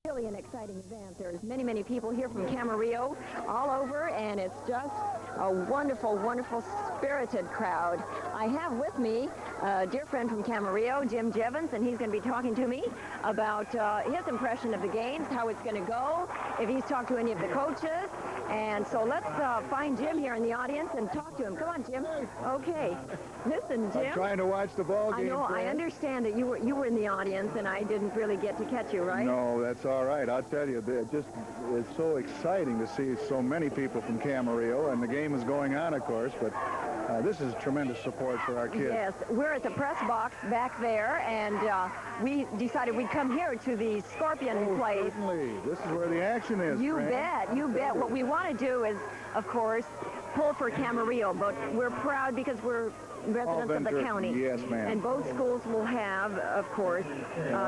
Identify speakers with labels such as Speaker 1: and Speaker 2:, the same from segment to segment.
Speaker 1: Really an exciting event. There's many people here from Camarillo all over, and it's just a wonderful, wonderful, spirited crowd. I have with me a dear friend from Camarillo, Jim Jevons, and he's going to be talking to me about his impression of the games, how it's going to go, if he's talked to any of the coaches. And so let's find Jim here in the audience and talk to him. Come on, Jim. Okay. Listen, Jim.
Speaker 2: I'm trying to watch the ball game.
Speaker 1: I know. I understand that you were in the audience, and I didn't really get to catch you, right?
Speaker 2: No, that's all right. I'll tell you, it's so exciting to see so many people from Camarillo, and the game is going on, of course, but this is tremendous support for our kids.
Speaker 1: Yes, we're at the press box back there, and we decided we'd come here to the Scorpion place.
Speaker 2: Certainly. This is where the action is,
Speaker 1: You
Speaker 2: Fran.
Speaker 1: bet, you bet. What we want to do is, of course, pull for Camarillo, but we're proud because we're residents of the county.
Speaker 2: Yes, ma'am.
Speaker 1: And both schools will have, of course,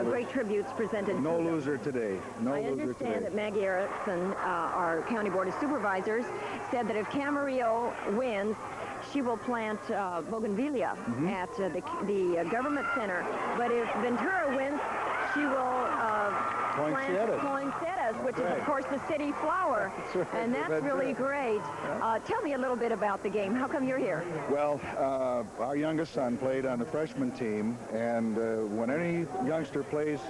Speaker 1: great tributes presented.
Speaker 2: No loser today. No
Speaker 1: I
Speaker 2: loser today.
Speaker 1: understand that Maggie Erickson, our County Board of Supervisors, said that if Camarillo wins, she will plant bougainvillea at the government center. But if Ventura wins, she will plant poinsettias, which is, of course, the city flower.
Speaker 2: That's right.
Speaker 1: And that's really great. Tell me a little bit about the game. How come you're here?
Speaker 2: Well, our youngest son played on the freshman team, and when any youngster plays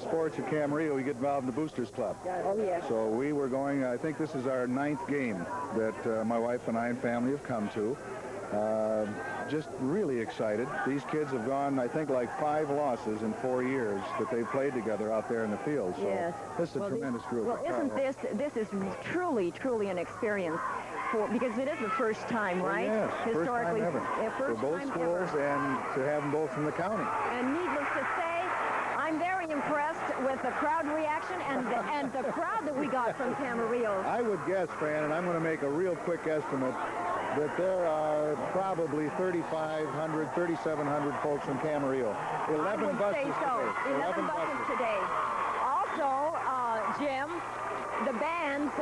Speaker 2: sports at Camarillo, we get involved in the Boosters Club.
Speaker 1: Oh, yes.
Speaker 2: So we were going, I think this is our 9th game that my wife and I and family have come to. Just really excited. These kids have gone, I think, like 5 losses in 4 years that they've played together out there in the field. So
Speaker 1: yes.
Speaker 2: This is a tremendous group.
Speaker 1: Well, isn't this is truly an experience because it is the first time, right?
Speaker 2: Yes,
Speaker 1: historically,
Speaker 2: first time ever.
Speaker 1: First
Speaker 2: for both
Speaker 1: time
Speaker 2: schools
Speaker 1: ever.
Speaker 2: and to have them both from the county.
Speaker 1: And needless to say, I'm very impressed with the crowd reaction and the crowd that we got from Camarillo.
Speaker 2: I would guess, Fran, and I'm going to make a real quick estimate, that there are probably 3,500, 3,700 folks from Camarillo. 11 buses
Speaker 1: say so.
Speaker 2: today.
Speaker 1: 11 buses today. Also, Jim, the bands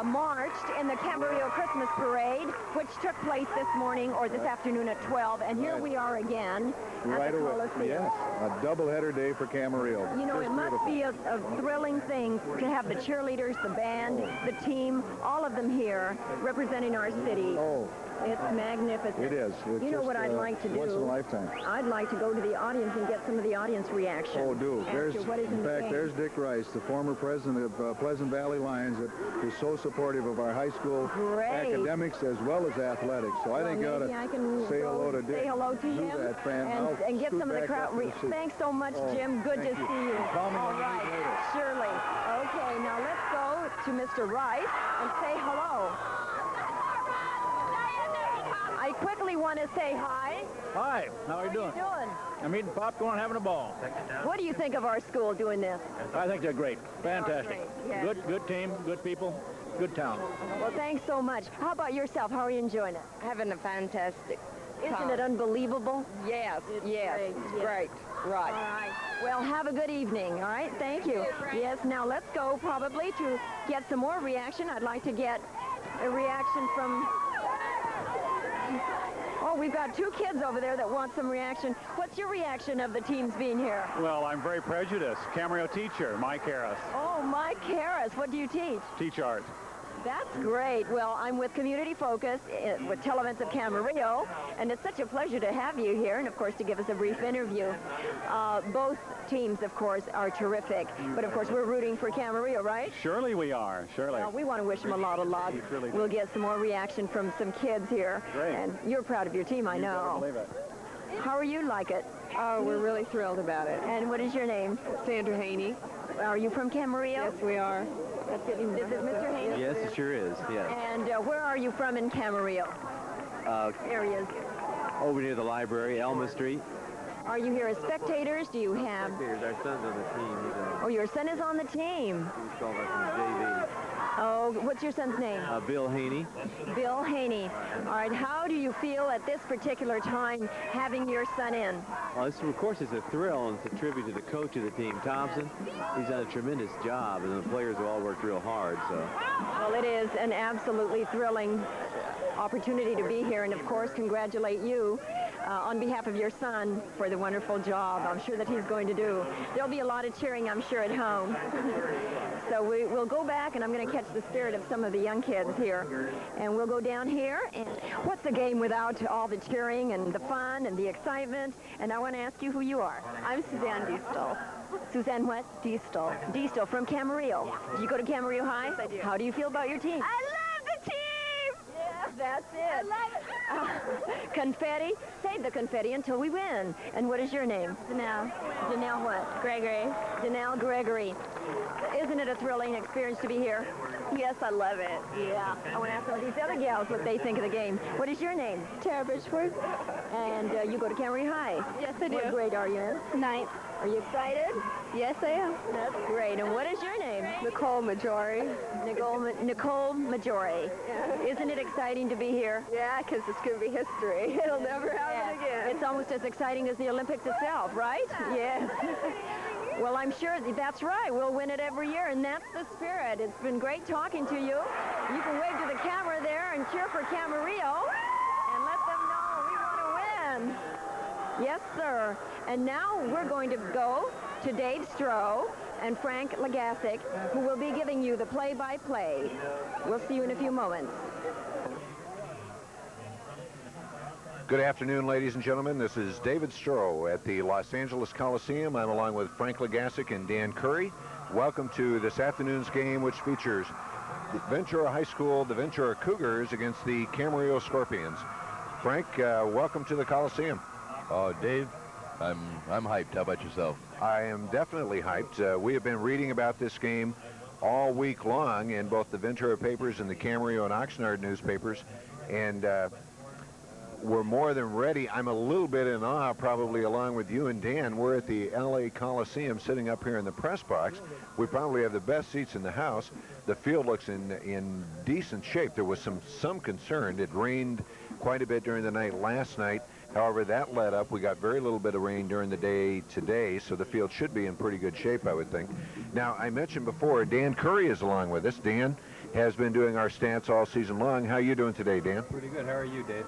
Speaker 1: marched in the Camarillo Christmas Parade, which took place this morning or this afternoon at 12, and here we are again at the Coliseum.
Speaker 2: Yes, a doubleheader day for Camarillo.
Speaker 1: You know,
Speaker 2: Just
Speaker 1: it must be a thrilling thing to have the cheerleaders, the band, the team, all of them here representing our city.
Speaker 2: Oh.
Speaker 1: It's magnificent.
Speaker 2: It is. It's
Speaker 1: you know
Speaker 2: just,
Speaker 1: what I'd like to do?
Speaker 2: Once in a lifetime.
Speaker 1: I'd like to go to the audience and get some of the audience reaction.
Speaker 2: Oh, do.
Speaker 1: In
Speaker 2: fact, there's Dick Rice, the former president of Pleasant Valley Lions, that is so supportive of our high school academics as well as athletics. So I think you ought to say hello to Dick.
Speaker 1: Say hello to him and get some of the crowd. Thanks so much, Jim. Good to see you.
Speaker 2: Call me
Speaker 1: all right. Surely. Okay, now let's go to Mr. Rice and say hello. I quickly want to say hi.
Speaker 3: Hi, how are you doing?
Speaker 1: How are you doing?
Speaker 3: I'm eating popcorn, having a ball.
Speaker 1: What do you think of our school doing this?
Speaker 3: I think they're great. Fantastic.
Speaker 1: Yes.
Speaker 3: Good team, good people, good town.
Speaker 1: Well, thanks so much. How about yourself? How are you enjoying it?
Speaker 4: Having a fantastic
Speaker 1: Isn't
Speaker 4: time.
Speaker 1: it unbelievable?
Speaker 4: Yes, yes,
Speaker 1: great.
Speaker 4: great. Right.
Speaker 1: All right. Well, have a good evening. All right. Thank you. Yes. Now let's go probably to get some more reaction. I'd like to get a reaction from. Oh, we've got 2 kids over there that want some reaction. What's your reaction of the teams being here?
Speaker 5: Well, I'm very prejudiced. Camarillo teacher, Mike Harris.
Speaker 1: Oh, Mike Harris. What do you teach?
Speaker 5: Teach art.
Speaker 1: That's great. Well, I'm with Community Focus with Televents of Camarillo, and it's such a pleasure to have you here and, of course, to give us a brief interview. Both teams, of course, are terrific, but, of course, we're rooting for Camarillo, right?
Speaker 5: Surely we are, surely.
Speaker 1: Well, we want to wish them a lot of luck.
Speaker 5: Really
Speaker 1: We'll get some more reaction from some kids here.
Speaker 5: Great.
Speaker 1: And you're proud of your team, I
Speaker 5: You better
Speaker 1: know.
Speaker 5: believe it.
Speaker 1: How are you like it?
Speaker 4: Oh, we're really thrilled about it.
Speaker 1: And what is your name?
Speaker 4: Sandra Haney.
Speaker 1: Are you from Camarillo?
Speaker 4: Yes, we are.
Speaker 1: That's good. Is it Mr. Haney?
Speaker 6: Yes, it sure is, yes.
Speaker 1: And where are you from in Camarillo? Areas.
Speaker 6: Over near the library, Elma Street.
Speaker 1: Are you here as spectators? Do you have...
Speaker 6: Spectators, our son's on the team.
Speaker 1: Oh, your son is on the team.
Speaker 6: He's called us from JV.
Speaker 1: Oh, what's your son's name?
Speaker 6: Bill Haney.
Speaker 1: Bill Haney. All right, how do you feel at this particular time having your son in?
Speaker 6: Well, this, of course, it's a thrill, and it's a tribute to the coach of the team, Thompson. He's done a tremendous job, and the players have all worked real hard, so.
Speaker 1: Well, it is an absolutely thrilling opportunity to be here, and of course, congratulate you on behalf of your son for the wonderful job I'm sure that he's going to do. There'll be a lot of cheering, I'm sure, at home. So we'll go back, and I'm going to catch the spirit of some of the young kids here. And we'll go down here. And what's a game without all the cheering and the fun and the excitement? And I want to ask you who you are.
Speaker 7: I'm Suzanne Diestel.
Speaker 1: Suzanne what?
Speaker 7: Diestel.
Speaker 1: Diestel from Camarillo. Did you go to Camarillo High?
Speaker 7: Yes, I do.
Speaker 1: How do you feel about your team?
Speaker 7: I love the team!
Speaker 1: Yes, that's it.
Speaker 7: I love it.
Speaker 1: Confetti. Save the confetti until we win. And what is your name?
Speaker 7: Janelle.
Speaker 1: Janelle what?
Speaker 7: Gregory.
Speaker 1: Janelle Gregory. Isn't it a thrilling experience to be here?
Speaker 7: Yes, I love it.
Speaker 1: Yeah. I want to ask some of these other gals what they think of the game. What is your name?
Speaker 7: Tara Bridgeforth.
Speaker 1: And you go to Camarillo High.
Speaker 7: Yes, I do.
Speaker 1: What grade are you in?
Speaker 7: 9th.
Speaker 1: Are you excited?
Speaker 7: Yes, I am.
Speaker 1: That's great. And what is your name?
Speaker 7: Nicole Majori.
Speaker 1: Nicole Majori. Isn't it exciting to be here?
Speaker 7: Yeah, because it's going to be history. It'll never happen again.
Speaker 1: It's almost as exciting as the Olympics itself, right? Yes. Well, I'm sure that's right. We'll win it every year, and that's the spirit. It's been great talking to you. You can wave to the camera there and cheer for Camarillo and let them know we want to win. Yes, sir. And now we're going to go to Dave Stroh and Frank Legasic, who will be giving you the play-by-play. We'll see you in a few moments.
Speaker 2: Good afternoon, ladies and gentlemen. This is David Stroh at the Los Angeles Coliseum. I'm along with Frank Legasic and Dan Curry. Welcome to this afternoon's game, which features the Ventura High School, the Ventura Cougars, against the Camarillo Scorpions. Frank, welcome to the Coliseum.
Speaker 8: Dave, I'm hyped. How about yourself?
Speaker 2: I am definitely hyped. We have been reading about this game all week long in both the Ventura papers and the Camarillo and Oxnard newspapers, and we're more than ready. I'm a little bit in awe, probably along with you and Dan. We're at the LA Coliseum sitting up here in the press box. We probably have the best seats in the house. The field looks in decent shape. There was some concern. It rained quite a bit during the night last night. However, that let up. We got very little bit of rain during the day today, so the field should be in pretty good shape, I would think. Now, I mentioned before, Dan Curry is along with us. Dan has been doing our stats all season long. How are you doing today, Dan?
Speaker 9: Pretty good. How are you, Dave?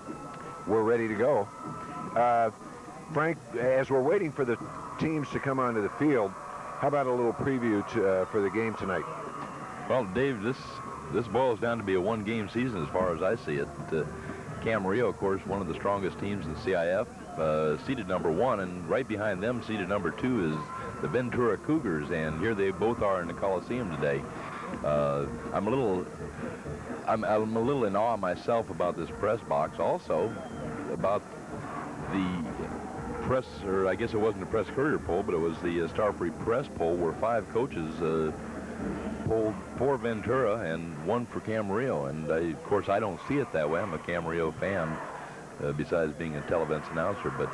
Speaker 2: We're ready to go. Frank, as we're waiting for the teams to come onto the field, how about a little preview for the game tonight?
Speaker 8: Well, Dave, this boils down to be a one-game season as far as I see it. Camarillo, of course, one of the strongest teams in CIF, seeded #1, and right behind them, seeded #2, is the Ventura Cougars, and here they both are in the Coliseum today. I'm a little in awe myself about this press box, also about the press, or I guess it wasn't a press courier poll, but it was the Star Free Press poll, where 5 coaches polled for Ventura and 1 for Camarillo, and of course I don't see it that way. I'm a Camarillo fan, besides being a televents announcer, but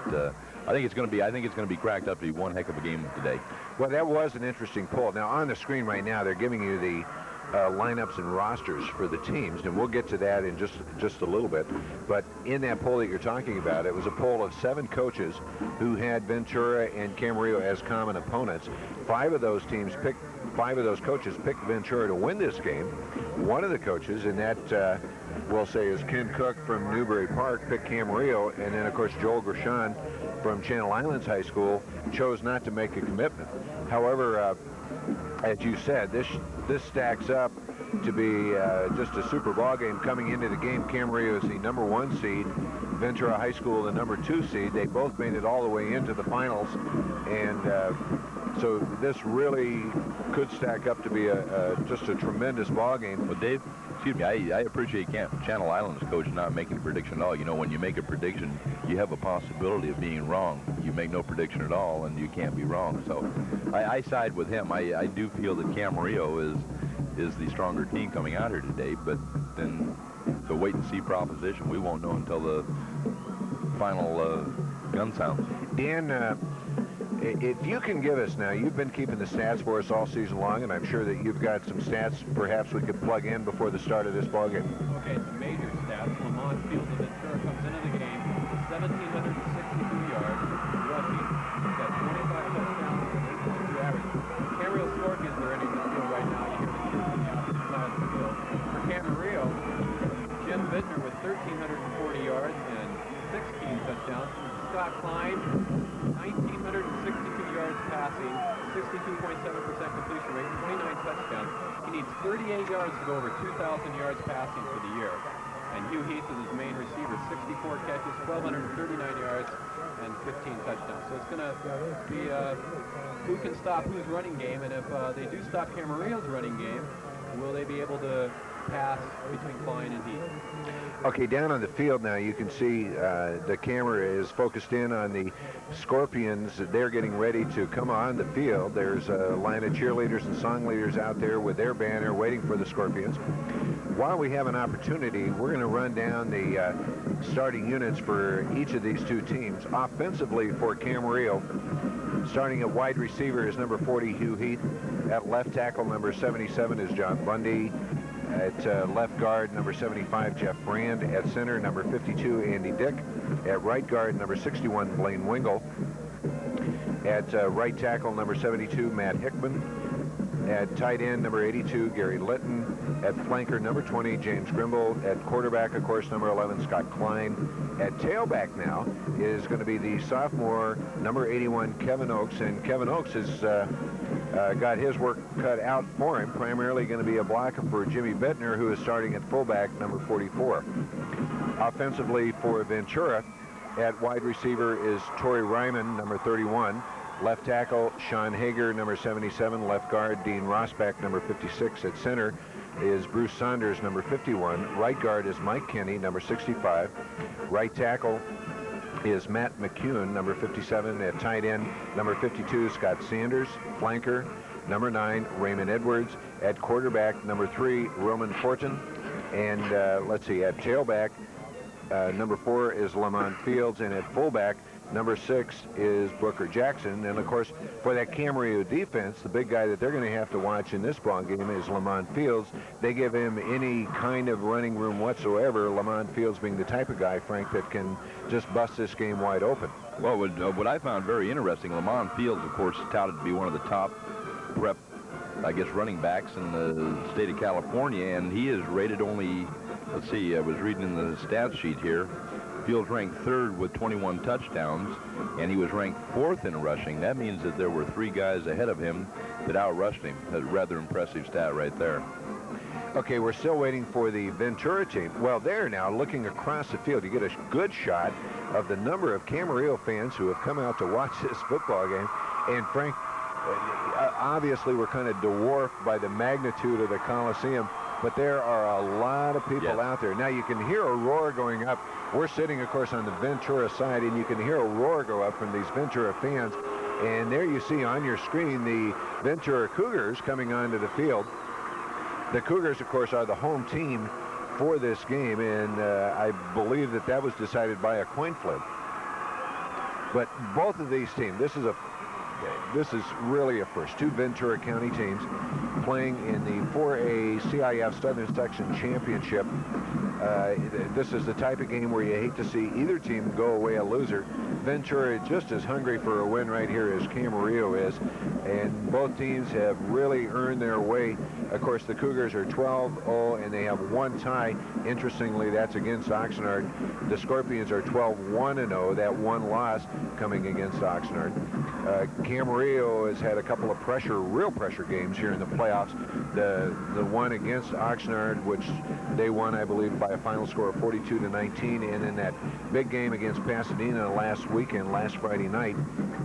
Speaker 8: I think it's going to be cracked up to be one heck of a game today.
Speaker 2: Well, that was an interesting poll. Now on the screen right now, they're giving you the lineups and rosters for the teams, and we'll get to that in just a little bit. But in that poll that you're talking about, it was a poll of 7 coaches who had Ventura and Camarillo as common opponents. 5 of those coaches picked Ventura to win this game. One of the coaches, and that we'll say is Ken Cook from Newbury Park, picked Camarillo, and then of course Joel Gershon from Channel Islands High School chose not to make a commitment. However, as you said, this stacks up to be just a super ball game. Coming into the game, Camarillo is the #1 seed, Ventura High School the #2 seed. They both made it all the way into the finals, and so this really could stack up to be just a tremendous ball game.
Speaker 8: Well, Dave, excuse me, I appreciate Channel Islands coach not making a prediction at all. You know, when you make a prediction, you have a possibility of being wrong. You make no prediction at all, and you can't be wrong. So I side with him. I do feel that Camarillo is the stronger team coming out here today, but then the wait-and-see proposition, we won't know until the final gun sounds.
Speaker 2: Dan, if you can give us now, you've been keeping the stats for us all season long, and I'm sure that you've got some stats perhaps we could plug in before the start of this ball game.
Speaker 9: Okay, some major stats. Lamont Field of Ventura comes into the game, 1,762 yards, rushing. He's got 25 touchdowns and 8.2 average. Camarillo Scorpions are entering the field right now. You hear the cheers on the opposite side of the field. For Camarillo, Jim Vidner with 1,340 yards and 16 touchdowns. 38 yards to go over 2,000 yards passing for the year. And Hugh Heath is his main receiver, 64 catches, 1,239 yards, and 15 touchdowns. So it's going to be who can stop whose running game, and if they do stop Camarillo's running game, will they be able to pass between Klein and Heath?
Speaker 10: Okay, down on the field now, you can see the camera is focused in on the Scorpions. They're getting ready to come on the field. There's a line of cheerleaders and song leaders out there with their banner waiting for the Scorpions. While we have an opportunity, we're going to run down the starting units for each of these two teams. Offensively for Camarillo, starting at wide receiver is number 40, Hugh Heath. At left tackle, number 77 is John Bundy. At left guard, number 75, Jeff Brand. At center, number 52, Andy Dick. At right guard, number 61, Blaine Wingle. At right tackle, number 72, Matt Hickman. At tight end, number 82, Gary Litton. At flanker, number 20, James Grimble. At quarterback, of course, number 11, Scott Klein. At tailback now is going to be the sophomore, number 81, Kevin Oakes. And Kevin Oakes has got his work cut out for him, primarily going to be a blocker for Jimmy Bittner, who is starting at fullback, number 44. Offensively for Ventura, at wide receiver is Torrey Ryman, number 31. Left tackle, Sean Hager, number 77. Left guard, Dean Rosbach, number 56. At center is Bruce Saunders, number 51. Right guard is Mike Kenny, number 65. Right tackle is Matt McCune, number 57. At tight end, number 52, Scott Sanders. Flanker, number 9, Raymond Edwards. At quarterback, number 3, Roman Fortin. And let's see, at tailback, number 4 is Lamont Fields. And at fullback, number 6 is Booker Jackson. And, of course, for that Camarillo defense, the big guy that they're going to have to watch in this ball game is Lamont Fields. They give him any kind of running room whatsoever, Lamont Fields being the type of guy, Frank, that can just bust this game wide open.
Speaker 8: Well, what I found very interesting, Lamont Fields, of course, is touted to be one of the top prep, I guess, running backs in the state of California, and he is rated only, let's see, I was reading in the stats sheet here, Fields ranked 3rd with 21 touchdowns, and he was ranked 4th in rushing. That means that there were 3 guys ahead of him that outrushed him. That's a rather impressive stat right there.
Speaker 10: Okay, we're still waiting for the Ventura team. Well, they're now looking across the field. You get a good shot of the number of Camarillo fans who have come out to watch this football game. And Frank, obviously we're kind of dwarfed by the magnitude of the Coliseum, but there are a lot of people out there. Now you can hear a roar going up. We're sitting, of course, on the Ventura side, and you can hear a roar go up from these Ventura fans. And there you see on your screen the Ventura Cougars coming onto the field. The Cougars, of course, are the home team for this game, and I believe that that was decided by a coin flip. But both of these teams, this is really a first. 2 Ventura County teams playing in the 4A CIF Southern Section Championship. This is the type of game where you hate to see either team go away a loser. Ventura just as hungry for a win right here as Camarillo is, and both teams have really earned their way. Of course, the Cougars are 12-0, and they have 1 tie. Interestingly, that's against Oxnard. The Scorpions are 12-1-0, that 1 loss coming against Oxnard. Camarillo has had a couple of real pressure games here in the playoffs. The one against Oxnard, which they won, I believe, by a final score of 42-19, and in that big game against Pasadena last Friday night,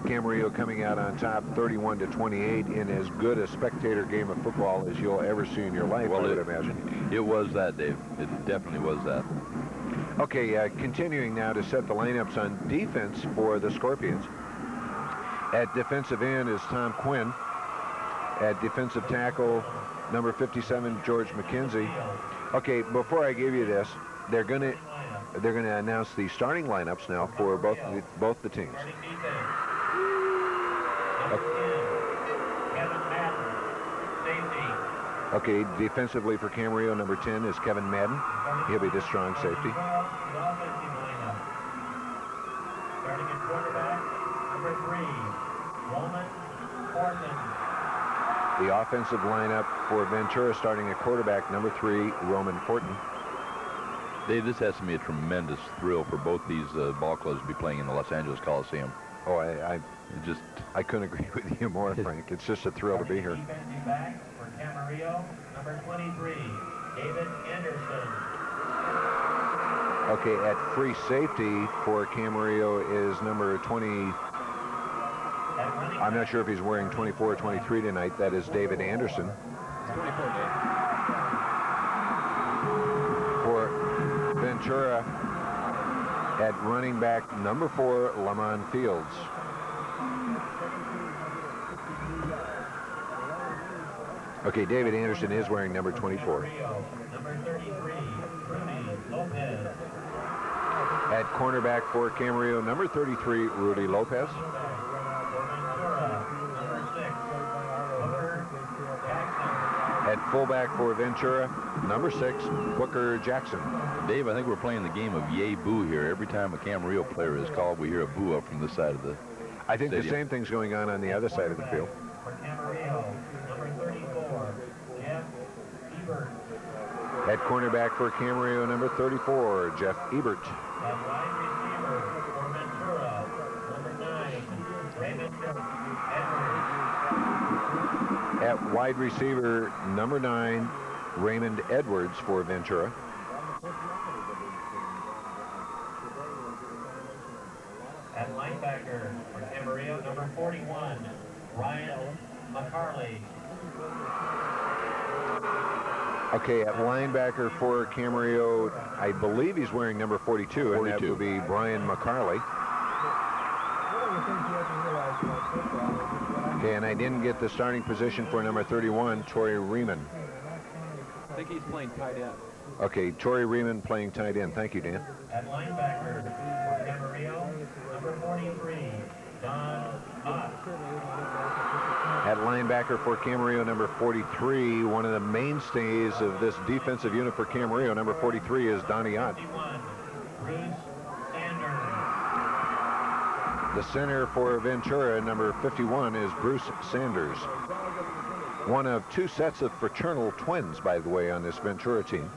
Speaker 10: Camarillo coming out on top 31-28 in as good a spectator game of football as you'll ever see in your life, I would imagine.
Speaker 8: It was that, Dave. It definitely was that.
Speaker 10: Okay, continuing now to set the lineups on defense for the Scorpions. At defensive end is Tom Quinn. At defensive tackle, number 57, George McKenzie. Okay, before I give you this, they're going to announce the starting lineups now for both the teams. Okay, defensively for Camarillo, number 10 is Kevin Madden. He'll be the strong safety.
Speaker 11: Starting at quarterback, number 3, Roman Fortin.
Speaker 10: The offensive lineup for Ventura, starting at quarterback, number 3, Roman Fortin.
Speaker 8: Dave, this has to be a tremendous thrill for both these ball clubs to be playing in the Los Angeles Coliseum.
Speaker 10: Oh, I I couldn't agree with you more, Frank. It's just a thrill to be here.
Speaker 11: Defensive back for Camarillo, number 23, David Anderson.
Speaker 10: Okay, at free safety for Camarillo is number 20. I'm not sure if he's wearing 24 or 23 tonight. That is David Anderson.
Speaker 9: It's 24, Dave.
Speaker 10: For Ventura, at running back, number 4, Lamont Fields. Okay, David Anderson is wearing number 24.
Speaker 11: Number 33, Rudy Lopez.
Speaker 10: At cornerback for Camarillo, number 33, Rudy Lopez. At fullback for Ventura, number 6, Booker Jackson.
Speaker 8: Dave, I think we're playing the game of yay boo here. Every time a Camarillo player is called, we hear a boo up from this side of the
Speaker 10: I think
Speaker 8: stadium.
Speaker 10: the same thing's going on the other side of the field.
Speaker 11: For Camarillo, number 34, Jeff Ebert.
Speaker 10: At cornerback for Camarillo, number 34, Jeff Ebert.
Speaker 11: At wide receiver for Ventura, number 9, Raymond Edwards.
Speaker 10: At wide receiver, number 9, Raymond Edwards for Ventura.
Speaker 11: At linebacker for Camarillo, number 41, Ryan McCarley.
Speaker 10: Okay, at linebacker for Camarillo, I believe he's wearing number 42, and that
Speaker 8: 42.
Speaker 10: would be Brian McCarley. Okay, and I didn't get the starting position for number 31, Torrey Riemann.
Speaker 9: I think he's playing tight end.
Speaker 10: Okay, Torrey Riemann playing tight end. Thank you, Dan.
Speaker 11: At linebacker for Camarillo, number 43, Don Ott.
Speaker 10: At linebacker for Camarillo, number 43, one of the mainstays of this defensive unit for Camarillo, number 43 is Donnie Ott.
Speaker 11: 51, Bruce Sanders.
Speaker 10: The center for Ventura, number 51, is Bruce Sanders. One of 2 sets of fraternal twins, by the way, on this Ventura team.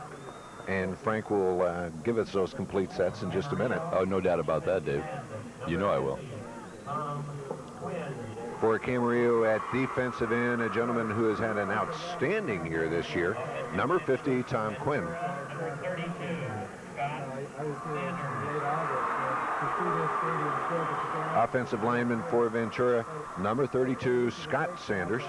Speaker 10: And Frank will give us those complete sets in just a minute.
Speaker 8: Oh, no doubt about that, Dave. You know I will.
Speaker 10: For Camarillo at defensive end, a gentleman who has had an outstanding year this year, number 50, Tom Quinn.
Speaker 11: Number 32, Scott Sanders.
Speaker 10: Offensive lineman for Ventura, number 32, Scott Sanders.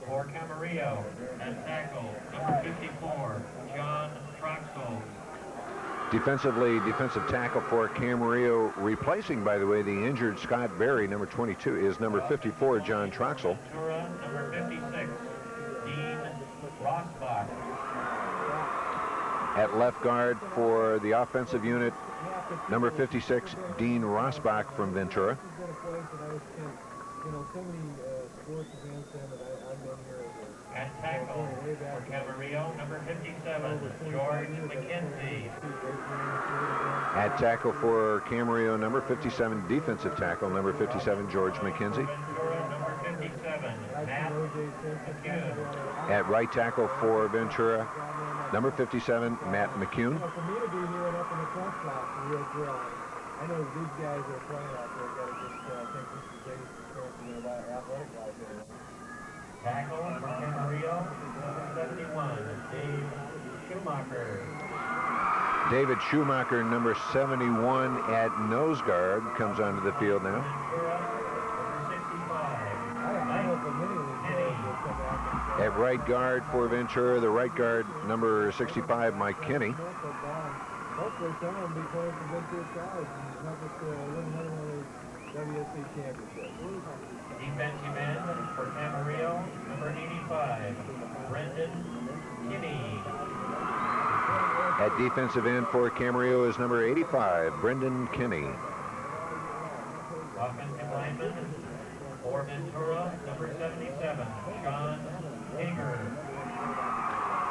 Speaker 11: For Camarillo, at tackle, number 54, John Troxel.
Speaker 10: Defensively, defensive tackle for Camarillo, replacing, by the way, the injured Scott Berry, number 22, is number 54, John Troxel.
Speaker 11: Ventura, number 56, Dean Rossbach.
Speaker 10: At left guard for the offensive unit, number 56, Dean Rossbach from Ventura.
Speaker 11: At tackle for Camarillo, number 57, George McKenzie.
Speaker 10: At tackle for Camarillo, number 57, defensive tackle, number 57, George McKenzie.
Speaker 11: Ventura, number 57, Matt McCune.
Speaker 10: At right tackle for Ventura, number 57, Matt McCune.
Speaker 12: For me to be here and up in the front class is a real thrill. I know these guys that are playing out there got to just think this is the greatest experience in their athletic life anyway.
Speaker 11: Tackle for Camarillo, number 71, Dave Schumacher.
Speaker 10: David Schumacher, number 71 at nose guard, comes onto the field now.
Speaker 11: Ventura, number 65, Mike Kinney.
Speaker 10: At right guard for Ventura, the right guard, number 65, Mike Kinney.
Speaker 12: Hopefully some of them be playing for Ventura College and help us win another one of those WSC championships.
Speaker 11: Defensive end for Camarillo, number 85, Brendan Kinney.
Speaker 10: At defensive end for Camarillo is number 85, Brendan Kinney.
Speaker 11: Offensive lineman for Ventura, number 77, Sean Hager.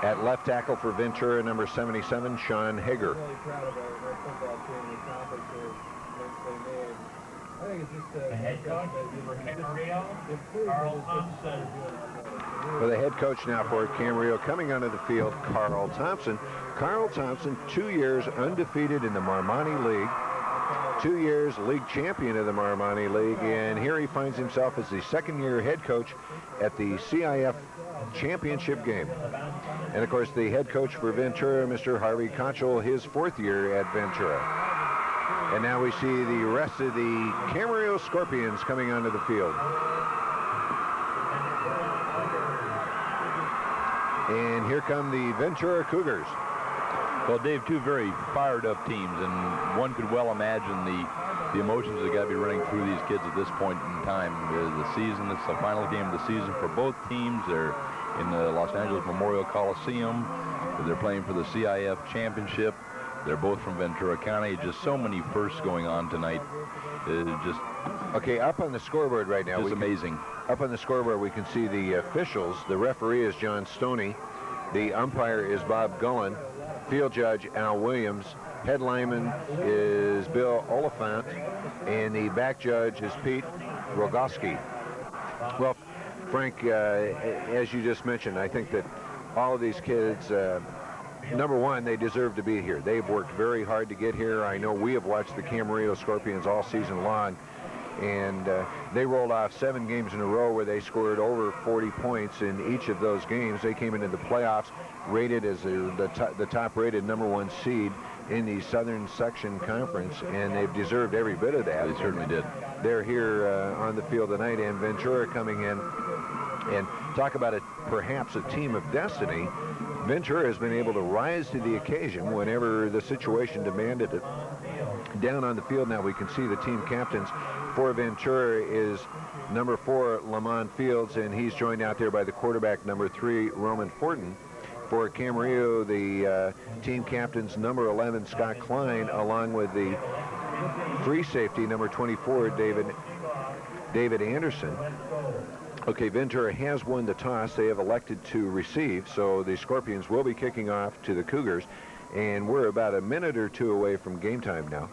Speaker 10: At left tackle for Ventura, number 77, Sean Hager.
Speaker 12: I'm really proud of our football team, the accomplishments they made. I think it's just
Speaker 11: The head coach for Camarillo, Carl Thompson.
Speaker 10: For the head coach now for Camarillo, coming onto the field, Carl Thompson. Carl Thompson, 2 years undefeated in the Marmonte League, 2 years league champion of the Marmonte League, and here he finds himself as the second-year head coach at the CIF Championship game. And of course, the head coach for Ventura, Mr. Harvey Kochel, his 4th year at Ventura. And now we see the rest of the Camarillo Scorpions coming onto the field. And here come the Ventura Cougars.
Speaker 8: Well, Dave, two very fired up teams, and one could well imagine the emotions that got to be running through these kids at this point in time. The season, it's the final game of the season for both teams. They're in the Los Angeles Memorial Coliseum. They're playing for the CIF Championship. They're both from Ventura County. Just so many firsts going on tonight. Just
Speaker 10: okay, up on the scoreboard right now.
Speaker 8: It's amazing.
Speaker 10: Up on the scoreboard, we can see the officials. The referee is John Stoney. The umpire is Bob Gullen. Field judge Al Williams. Head lineman is Bill Oliphant. And the back judge is Pete Rogowski. Well, Frank, as you just mentioned, I think that all of these kids, number one, they deserve to be here. They've worked very hard to get here. I know we have watched the Camarillo Scorpions all season long, and they rolled off 7 games in a row where they scored over 40 points in each of those games. They came into the playoffs rated as the top-rated #1 seed in the Southern Section Conference, and they've deserved every bit of that.
Speaker 8: They certainly did.
Speaker 10: They're here on the field tonight, and Ventura coming in. And talk about it, perhaps a team of destiny. Ventura has been able to rise to the occasion whenever the situation demanded it. Down on the field now, we can see the team captains. For Ventura is number 4, Lamont Fields, and he's joined out there by the quarterback, number 3, Roman Fortin. For Camarillo, the team captains, number 11, Scott Klein, along with the free safety, number 24, David Anderson. Okay, Ventura has won the toss. They have elected to receive, so the Scorpions will be kicking off to the Cougars, and we're about a minute or two away from game time now.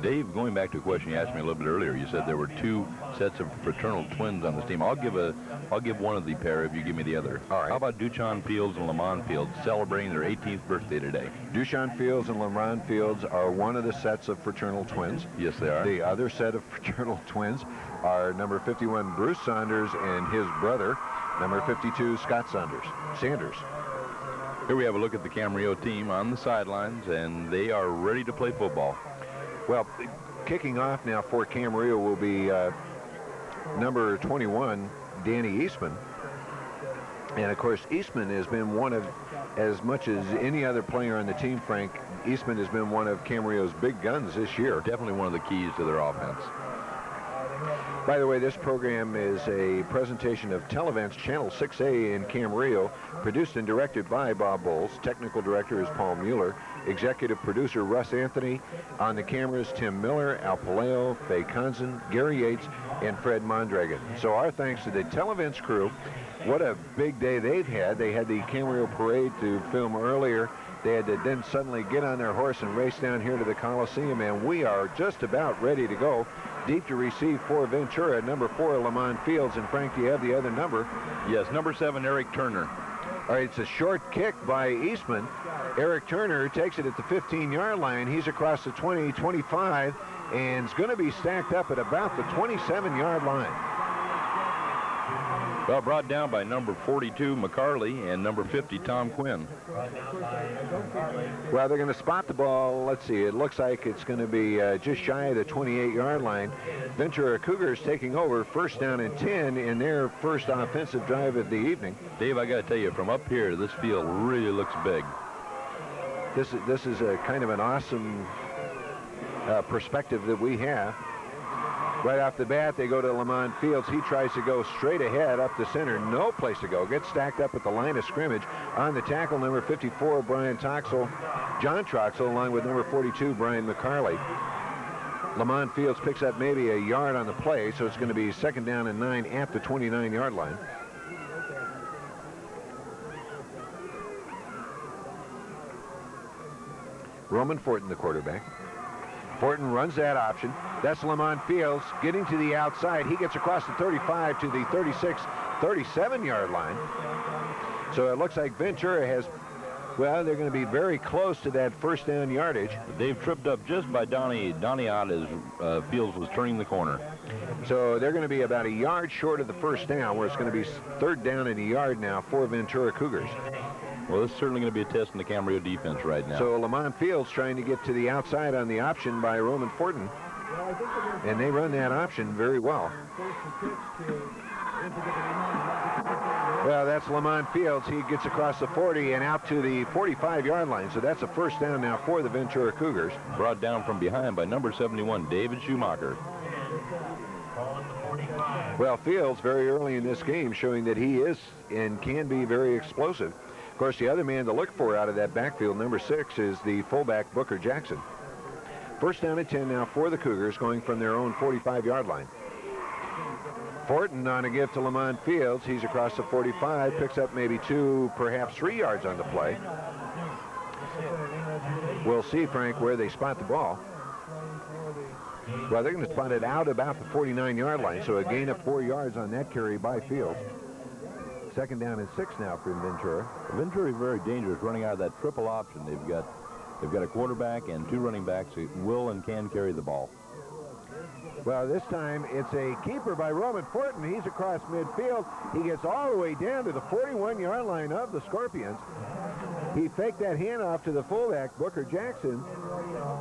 Speaker 8: Dave, going back to a question you asked me a little bit earlier, you said there were 2 sets of fraternal twins on this team. I'll give one of the pair if you give me the other.
Speaker 10: All right.
Speaker 8: How about Duchan Fields and Lamont Fields celebrating their 18th birthday today?
Speaker 10: Duchan Fields and Lamont Fields are one of the sets of fraternal twins.
Speaker 8: Yes, they are.
Speaker 10: The other set of fraternal twins are number 51, Bruce Saunders, and his brother, number 52, Scott Sanders.
Speaker 8: Here we have a look at the Camarillo team on the sidelines, and they are ready to play football.
Speaker 10: Well, kicking off now for Camarillo will be number 21, Danny Eastman. And, of course, Eastman has been one of, as much as any other player on the team, Frank, Eastman has been one of Camarillo's big guns this year.
Speaker 8: Definitely one of the keys to their offense.
Speaker 10: By the way, this program is a presentation of Televents Channel 6A in Camarillo, produced and directed by Bob Bowles. Technical director is Paul Mueller. Executive producer Russ Anthony. On the cameras, Tim Miller, Al Paleo, Faye Conzen, Gary Yates, and Fred Mondragon. So our thanks to the Televents crew. What a big day they've had. They had the Camarillo parade to film earlier. They had to then suddenly get on their horse and race down here to the Coliseum, and we are just about ready to go. Deep to receive for Ventura, number 4, Lamont Fields. And Frank, do you have the other number?
Speaker 8: Yes, number 7, Eric Turner.
Speaker 10: All right, it's a short kick by Eastman. Eric Turner takes it at the 15-yard line. He's across the 20, 25, and is going to be stacked up at about the 27-yard line.
Speaker 8: Well, brought down by number 42, McCarley, and number 50, Tom Quinn.
Speaker 10: Well, they're going to spot the ball. Let's see. It looks like it's going to be just shy of the 28-yard line. Ventura Cougars taking over, 1st down and 10 in their first offensive drive of the evening.
Speaker 8: Dave, I got to tell you, from up here, this field really looks big.
Speaker 10: This is a kind of an awesome perspective that we have. Right off the bat, they go to Lamont Fields. He tries to go straight ahead up the center. No place to go. Gets stacked up at the line of scrimmage. On the tackle, number 54, John Troxel, along with number 42, Brian McCarley. Lamont Fields picks up maybe a yard on the play, so it's going to be 2nd down and 9 at the 29-yard line. Roman Fortin, the quarterback. Fortin runs that option. That's Lamont Fields getting to the outside. He gets across the 35 to the 36, 37-yard line. So it looks like Ventura has, well, they're going to be very close to that first down yardage.
Speaker 8: Dave tripped up just by Donnie Ott as Fields was turning the corner.
Speaker 10: So they're going to be about a yard short of the first down, where it's going to be third down and a yard now for Ventura Cougars.
Speaker 8: Well, this is certainly going to be a test in the Camarillo defense right now.
Speaker 10: So Lamont Fields trying to get to the outside on the option by Roman Fortin. And they run that option very well. Well, that's Lamont Fields. He gets across the 40 and out to the 45-yard line. So that's a first down now for the Ventura Cougars.
Speaker 8: Brought down from behind by number 71, David Schumacher.
Speaker 10: Well, Fields very early in this game showing that he is and can be very explosive. Of course, the other man to look for out of that backfield, number 6, is the fullback Booker Jackson. First down and 10 now for the Cougars, going from their own 45-yard line. Fortin on a give to Lamont Fields. He's across the 45, picks up maybe 2, perhaps 3 yards on the play. We'll see, Frank, where they spot the ball. Well, they're going to spot it out about the 49-yard line, so a gain of 4 yards on that carry by Fields. Second down and 6 now for Ventura.
Speaker 8: Ventura is very dangerous running out of that triple option. They've got a quarterback and 2 running backs who will and can carry the ball.
Speaker 10: Well, this time it's a keeper by Roman Fortin. He's across midfield. He gets all the way down to the 41-yard line of the Scorpions. He faked that handoff to the fullback, Booker Jackson,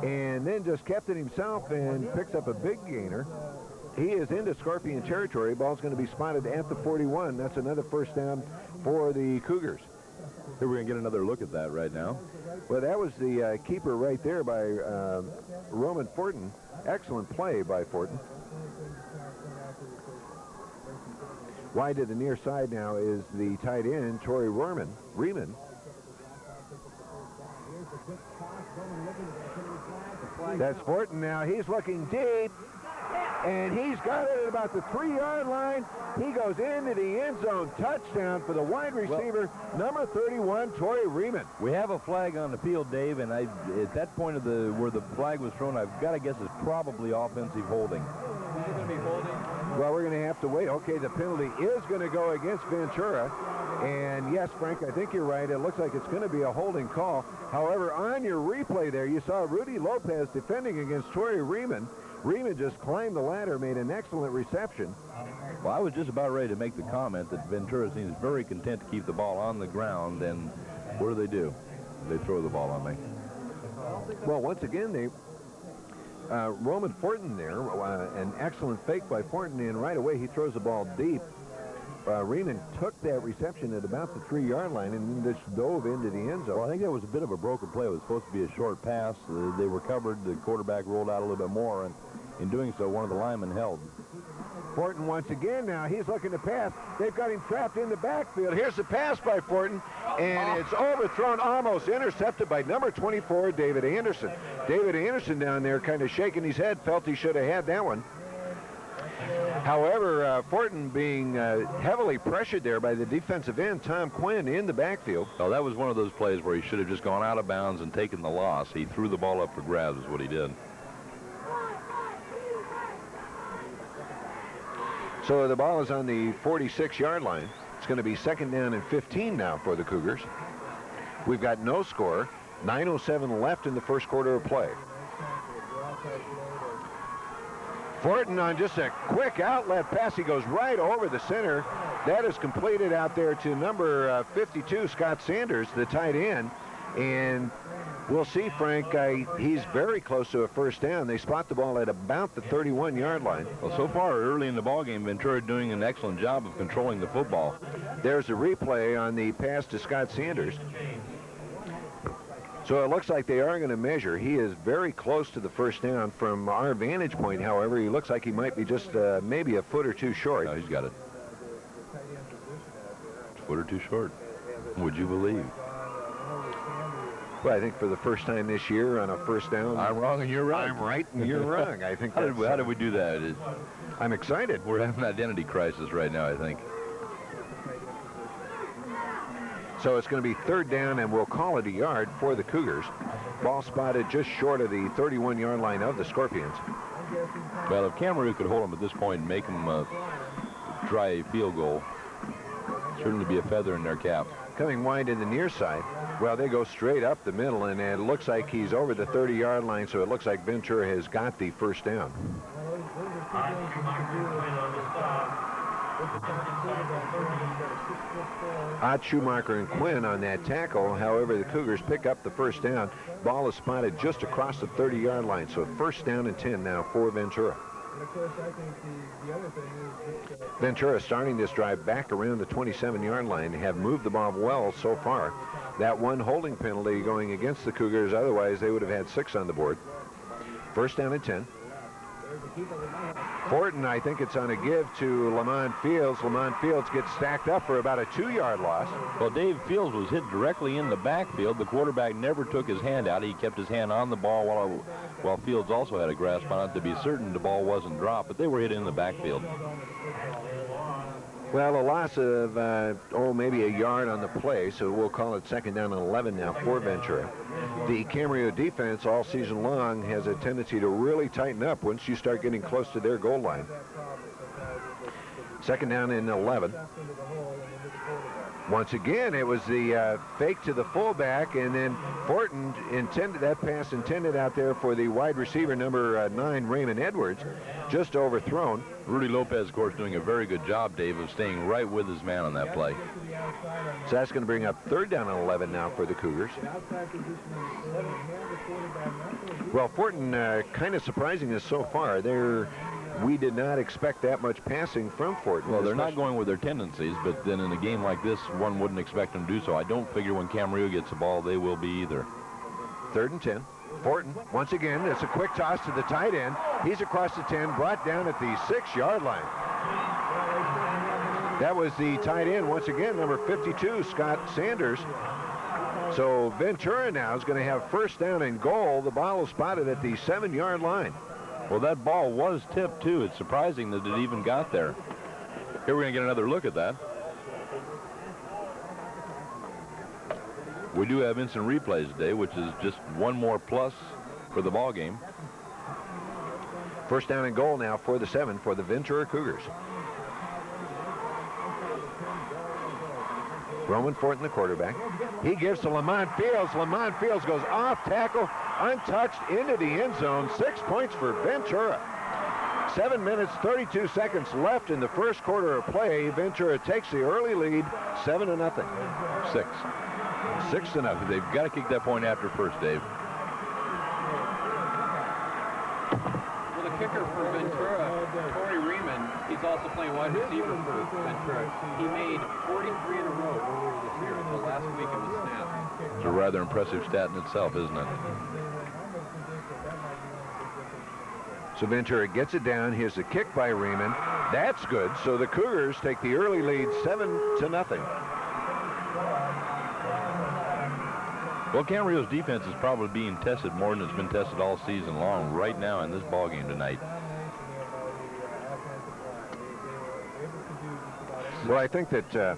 Speaker 10: and then just kept it himself and picks up a big gainer. He is into Scorpion territory. Ball's going to be spotted at the 41. That's another first down for the Cougars.
Speaker 8: Here we're going to get another look at that right now.
Speaker 10: Well, that was the keeper right there by Roman Fortin. Excellent play by Fortin. Wide to the near side now is the tight end, Torrey Riemann. That's Fortin now. He's looking deep. And he's got it at about the 3-yard line. He goes into the end zone. Touchdown for the wide receiver, number 31, Torrey Riemann.
Speaker 8: We have a flag on the field, Dave, and at that point of where the flag was thrown, I've got to guess it's probably offensive holding.
Speaker 9: Is it going to be holding?
Speaker 10: Well, we're going to have to wait. Okay, the penalty is going to go against Ventura. And yes, Frank, I think you're right. It looks like it's going to be a holding call. However, on your replay there, you saw Rudy Lopez defending against Torrey Riemann. Riemann just climbed the ladder, made an excellent reception.
Speaker 8: Well, I was just about ready to make the comment that Ventura seems very content to keep the ball on the ground, and what do? They throw the ball on me.
Speaker 10: Well, once again, Roman Fortin there, an excellent fake by Fortin, and right away he throws the ball deep. Riemann took that reception at about the 3-yard line and then just dove into the end zone.
Speaker 8: Well, I think that was a bit of a broken play. It was supposed to be a short pass. They were covered. The quarterback rolled out a little bit more, and in doing so, one of the linemen held.
Speaker 10: Fortin once again now. He's looking to pass. They've got him trapped in the backfield. Here's the pass by Fortin, and it's overthrown, almost intercepted by number 24, David Anderson. David Anderson down there kind of shaking his head, felt he should have had that one. However, Fortin being heavily pressured there by the defensive end, Tom Quinn, in the backfield.
Speaker 8: Well, that was one of those plays where he should have just gone out of bounds and taken the loss. He threw the ball up for grabs is what he did.
Speaker 10: So the ball is on the 46-yard line. It's going to be second down and 15 now for the Cougars. We've got no score. 9:07 left in the first quarter of play. Fortin on just a quick outlet pass. He goes right over the center. That is completed out there to number 52, Scott Sanders, the tight end. And we'll see, Frank, he's very close to a first down. They spot the ball at about the 31-yard line.
Speaker 8: Well, so far early in the ballgame, Ventura doing an excellent job of controlling the football.
Speaker 10: There's a replay on the pass to Scott Sanders. So it looks like they are going to measure. He is very close to the first down from our vantage point. However, he looks like he might be just maybe a foot or two short.
Speaker 8: No, he's got it. A foot or two short. Would you believe?
Speaker 10: Well, I think for the first time this year on a first down.
Speaker 8: I'm wrong and you're right.
Speaker 10: I'm right and you're wrong. I think
Speaker 8: how did we do that?
Speaker 10: I'm excited.
Speaker 8: We're having an identity crisis right now, I think.
Speaker 10: So it's going to be third down, and we'll call it a yard for the Cougars. Ball spotted just short of the 31-yard line of the Scorpions.
Speaker 8: Well, if Camarillo could hold them at this point and make them try a field goal, certainly be a feather in their cap.
Speaker 10: Coming wide in the near side. Well, they go straight up the middle, and it looks like he's over the 30-yard line, so it looks like Ventura has got the first down. Ott Schumacher and Quinn on that tackle. However, the Cougars pick up the first down. Ball is spotted just across the 30-yard line, so first down and 10 now for Ventura.
Speaker 12: And of course, I think the other thing is that,
Speaker 10: Ventura starting this drive back around the 27-yard line. They have moved the ball well so far. That one holding penalty going against the Cougars, otherwise they would have had 6 on the board. First down and 10. Fortin, I think it's on a give to Lamont Fields. Lamont Fields gets stacked up for about a 2-yard loss.
Speaker 8: Well, Dave Fields was hit directly in the backfield. The quarterback never took his hand out. He kept his hand on the ball while Fields also had a grasp on it to be certain the ball wasn't dropped, but they were hit in the backfield.
Speaker 10: Well, a loss of, maybe a yard on the play, so we'll call it second down and 11 now for Ventura. The Camarillo defense all season long has a tendency to really tighten up once you start getting close to their goal line. Second down and 11. Once again, it was the fake to the fullback, and then Fortin intended that pass intended out there for the wide receiver, number 9, Raymond Edwards, just overthrown.
Speaker 8: Rudy Lopez, of course, doing a very good job, Dave, of staying right with his man on that play.
Speaker 10: So that's going to bring up third down and 11 now for the Cougars. Well, Fortin kind of surprising us so far. We did not expect that much passing from Fortin.
Speaker 8: Well, they're not going with their tendencies, but then in a game like this, one wouldn't expect them to do so. I don't figure when Camarillo gets the ball, they will be either.
Speaker 10: Third and 10. Fortin, once again, it's a quick toss to the tight end. He's across the 10, brought down at the 6-yard line. That was the tight end, once again, number 52, Scott Sanders. So Ventura now is going to have first down and goal. The ball is spotted at the 7-yard line.
Speaker 8: Well, that ball was tipped, too. It's surprising that it even got there. Here we're going to get another look at that. We do have instant replays today, which is just one more plus for the ball game.
Speaker 10: First down and goal now for the 7 for the Ventura Cougars. Roman Fortin, the quarterback. He gives to Lamont Fields. Lamont Fields goes off tackle, untouched, into the end zone. 6 points for Ventura. 7 minutes, 32 seconds left in the first quarter of play. Ventura takes the early lead, 7-0.
Speaker 8: 6-0. They've got to kick that point after first, Dave.
Speaker 9: Well, the kicker for Ventura, Torrey Riemann, he's also playing wide receiver for Ventura. He made 43 in a row earlier this year, so last week it was snapped.
Speaker 8: It's a rather impressive stat in itself, isn't it?
Speaker 10: So Ventura gets it down. Here's the kick by Riemann. That's good. So the Cougars take the early lead, 7-0.
Speaker 8: Well, Camarillo's defense is probably being tested more than it's been tested all season long right now in this ball game tonight.
Speaker 10: Well, I think that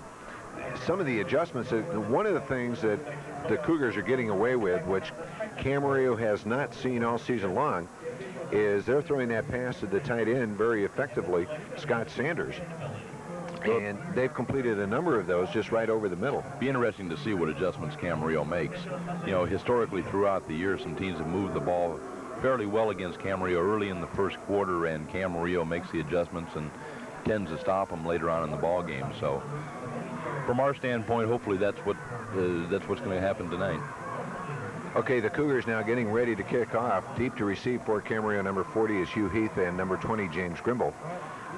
Speaker 10: some of the adjustments, one of the things that the Cougars are getting away with, which Camarillo has not seen all season long, is they're throwing that pass to the tight end very effectively, Scott Sanders. And they've completed a number of those just right over the middle.
Speaker 8: Be interesting to see what adjustments Camarillo makes. You know, historically throughout the year, some teams have moved the ball fairly well against Camarillo early in the first quarter, and Camarillo makes the adjustments and tends to stop them later on in the ball game. So from our standpoint, hopefully that's what's going to happen tonight.
Speaker 10: Okay, the Cougars now getting ready to kick off. Deep to receive for Camarillo. Number 40 is Hugh Heath, and number 20, James Grimble.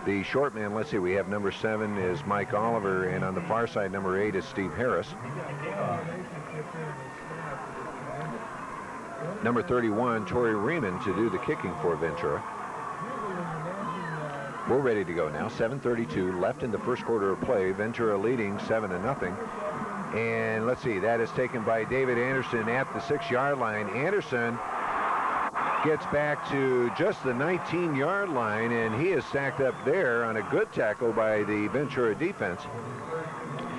Speaker 10: The short man, let's see, we have number 7 is Mike Oliver, and on the far side, number 8 is Steve Harris. Number 31, Torrey Riemann, to do the kicking for Ventura. We're ready to go now. 7:32 left in the first quarter of play. Ventura leading 7-0. And let's see, that is taken by David Anderson at the 6-yard line. Anderson gets back to just the 19-yard line, and he is sacked up there on a good tackle by the Ventura defense.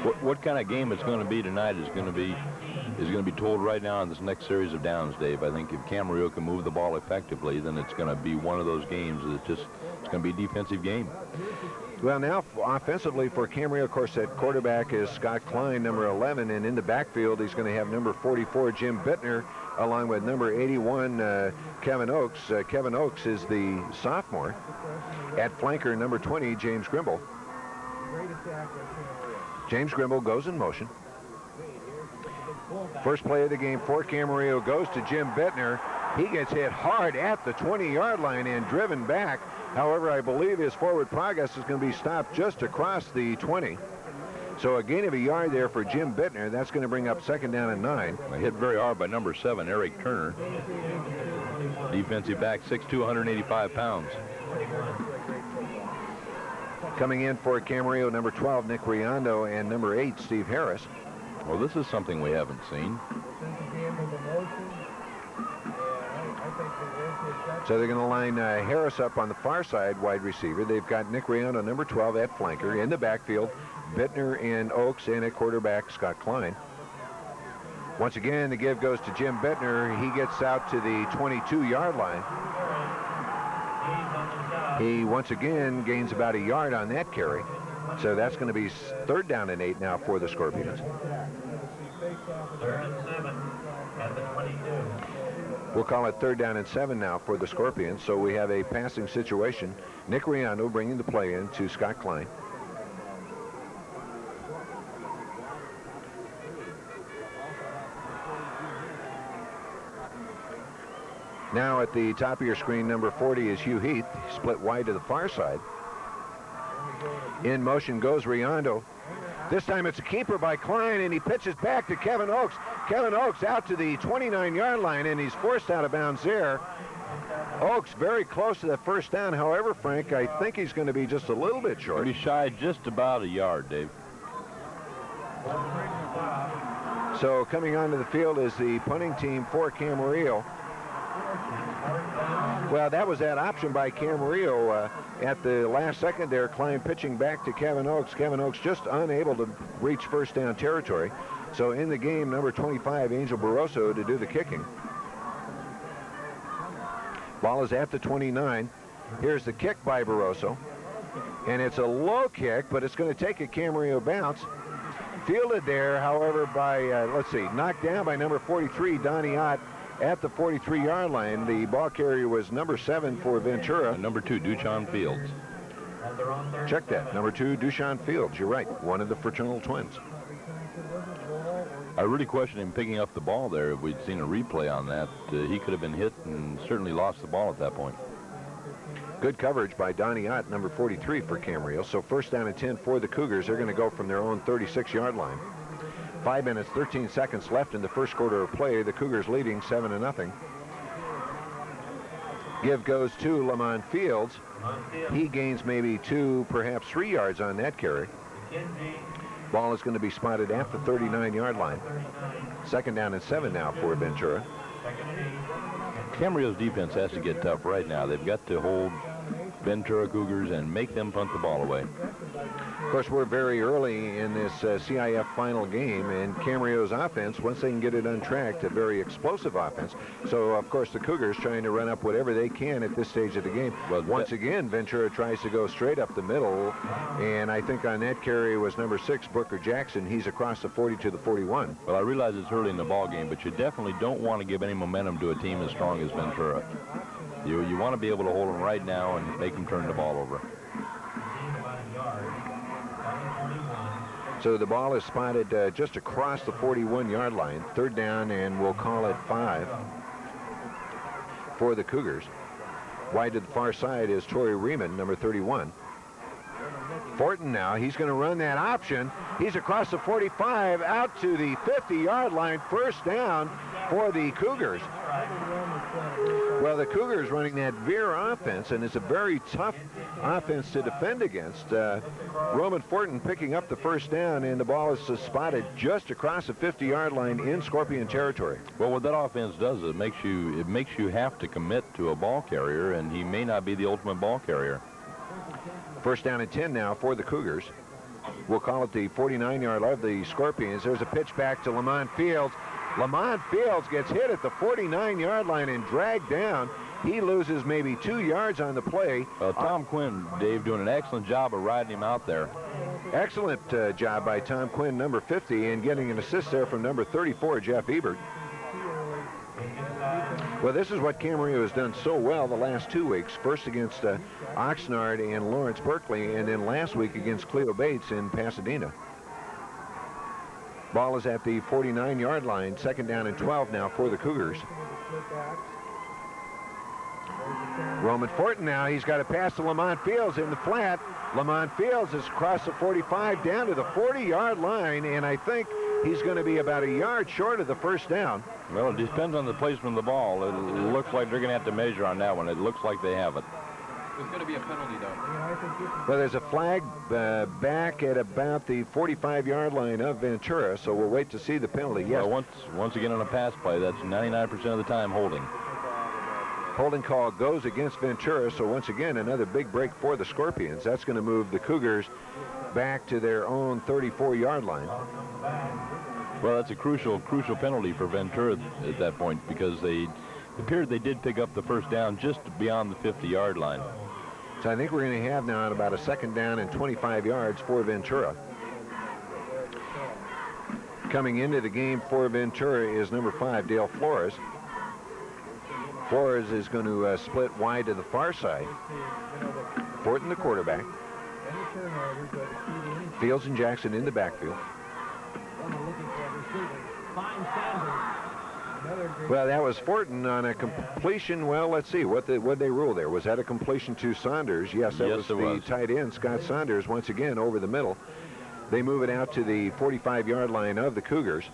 Speaker 8: What kind of game it's going to be tonight is going to be told right now in this next series of downs, Dave. I think if Camarillo can move the ball effectively, then it's going to be one of those games that it's going to be a defensive game.
Speaker 10: Well, now offensively for Camarillo, of course, that quarterback is Scott Klein, number 11, and in the backfield he's going to have number 44, Jim Bittner, along with number 81, Kevin Oakes. Kevin Oakes is the sophomore. At flanker, number 20, James Grimble. James Grimble goes in motion. First play of the game for Camarillo goes to Jim Bittner. He gets hit hard at the 20-yard line and driven back. However, I believe his forward progress is going to be stopped just across the 20. So a gain of a yard there for Jim Bittner. That's going to bring up 2nd down and 9.
Speaker 8: Hit very hard by number 7, Eric Turner. Defensive back, 6'2", 185 pounds.
Speaker 10: Coming in for Camarillo, number 12, Nick Riondo, and number 8, Steve Harris.
Speaker 8: Well, this is something we haven't seen.
Speaker 10: So they're going to line Harris up on the far side, wide receiver. They've got Nick Riondo, number 12, at flanker. In the backfield, Bittner and Oakes, and at quarterback, Scott Klein. Once again, the give goes to Jim Bittner. He gets out to the 22-yard line. He once again gains about a yard on that carry. So that's going to be 3rd down and 8 now for the Scorpions.
Speaker 11: 3rd and 7 at the 22.
Speaker 10: We'll call it 3rd down and 7 now for the Scorpions. So we have a passing situation. Nick Riondo bringing the play in to Scott Klein. Now at the top of your screen, number 40 is Hugh Heath, split wide to the far side. In motion goes Riondo. This time it's a keeper by Klein, and he pitches back to Kevin Oakes. Kevin Oakes out to the 29-yard line, and he's forced out of bounds there. Oakes very close to that 1st down. However, Frank, I think he's going to be just a little bit short.
Speaker 8: He's shy just about a yard, Dave.
Speaker 10: So coming onto the field is the punting team for Camarillo. Well, that was that option by Camarillo at the last second there. Klein pitching back to Kevin Oakes. Kevin Oakes just unable to reach 1st down territory. So in the game, number 25, Angel Barroso, to do the kicking. Ball is at the 29. Here's the kick by Barroso. And it's a low kick, but it's going to take a Camarillo bounce. Fielded there, however, by, knocked down by number 43, Donnie Ott, at the 43-yard line. The ball carrier was number 7 for Ventura.
Speaker 8: And number 2, Dushan Fields.
Speaker 10: Check that. Number 2, Dushan Fields. You're right. One of the fraternal twins.
Speaker 8: I really question him picking up the ball there. If we'd seen a replay on that, he could have been hit and certainly lost the ball at that point.
Speaker 10: Good coverage by Donnie Ott, number 43 for Camarillo. So 1st down and 10 for the Cougars. They're going to go from their own 36-yard line. 5 minutes, 13 seconds left in the first quarter of play. The Cougars leading 7-0. Give goes to Lamont Fields. He gains maybe 2, perhaps 3 yards on that carry. Ball is going to be spotted at the 39-yard line. 2nd down and 7 now for Ventura.
Speaker 8: Camarillo's defense has to get tough right now. They've got to hold Ventura Cougars and make them punt the ball away.
Speaker 10: Of course, we're very early in this CIF final game, and Camarillo's offense, once they can get it untracked, a very explosive offense. So, of course, the Cougars trying to run up whatever they can at this stage of the game. Well, once again, Ventura tries to go straight up the middle, and I think on that carry was number 6, Booker Jackson. He's across the 40 to the 41.
Speaker 8: Well, I realize it's early in the ball game, but you definitely don't want to give any momentum to a team as strong as Ventura. You want to be able to hold them right now and make them turn the ball over.
Speaker 10: So the ball is spotted just across the 41-yard line. 3rd down, and we'll call it 5 for the Cougars. Wide to the far side is Torrey Riemann, number 31. Fortin now, he's going to run that option. He's across the 45, out to the 50-yard line. 1st down for the Cougars. Well, the Cougars running that veer offense, and it's a very tough offense to defend against. Roman Fortin picking up the 1st down, and the ball is spotted just across the 50-yard line in Scorpion territory.
Speaker 8: Well, what that offense does is it makes you have to commit to a ball carrier, and he may not be the ultimate ball carrier.
Speaker 10: 1st down and 10 now for the Cougars. We'll call it the 49-yard line of the Scorpions. There's a pitch back to Lamont Fields. Lamont Fields gets hit at the 49-yard line and dragged down. He loses maybe 2 yards on the play.
Speaker 8: Well, Tom Quinn, Dave, doing an excellent job of riding him out there.
Speaker 10: Excellent job by Tom Quinn, number 50, and getting an assist there from number 34, Jeff Ebert. Well, this is what Camarillo has done so well the last 2 weeks. First against Oxnard and Lawrence Berkeley, and then last week against Cleo Bates in Pasadena. Ball is at the 49-yard line. 2nd down and 12 now for the Cougars. Roman Fortin now. He's got to pass to Lamont Fields in the flat. Lamont Fields is across the 45 down to the 40-yard line, and I think he's going to be about a yard short of the first down.
Speaker 8: Well, it depends on the placement of the ball. It looks like they're going to have to measure on that one. It looks like they have it.
Speaker 9: There's going to be a penalty, though.
Speaker 10: Well, there's a flag back at about the 45-yard line of Ventura, so we'll wait to see the penalty. Yes.
Speaker 8: Well, once again on a pass play, that's 99% of the time holding.
Speaker 10: Holding call goes against Ventura, so once again another big break for the Scorpions. That's going to move the Cougars back to their own 34-yard line.
Speaker 8: Well, that's a crucial penalty for Ventura at that point, because it appeared they did pick up the first down just beyond the 50-yard line.
Speaker 10: So I think we're going to have now at about a 2nd down and 25 yards for Ventura. Coming into the game for Ventura is number 5, Dale Flores. Flores is going to split wide to the far side. Fortin, the quarterback. Fields and Jackson in the backfield. Well, that was Fortin on a completion. Well, let's see. What they rule there? Was that a completion to Saunders? Yes, that was the tight end, Scott Saunders, once again over the middle. They move it out to the 45-yard line of the Cougars.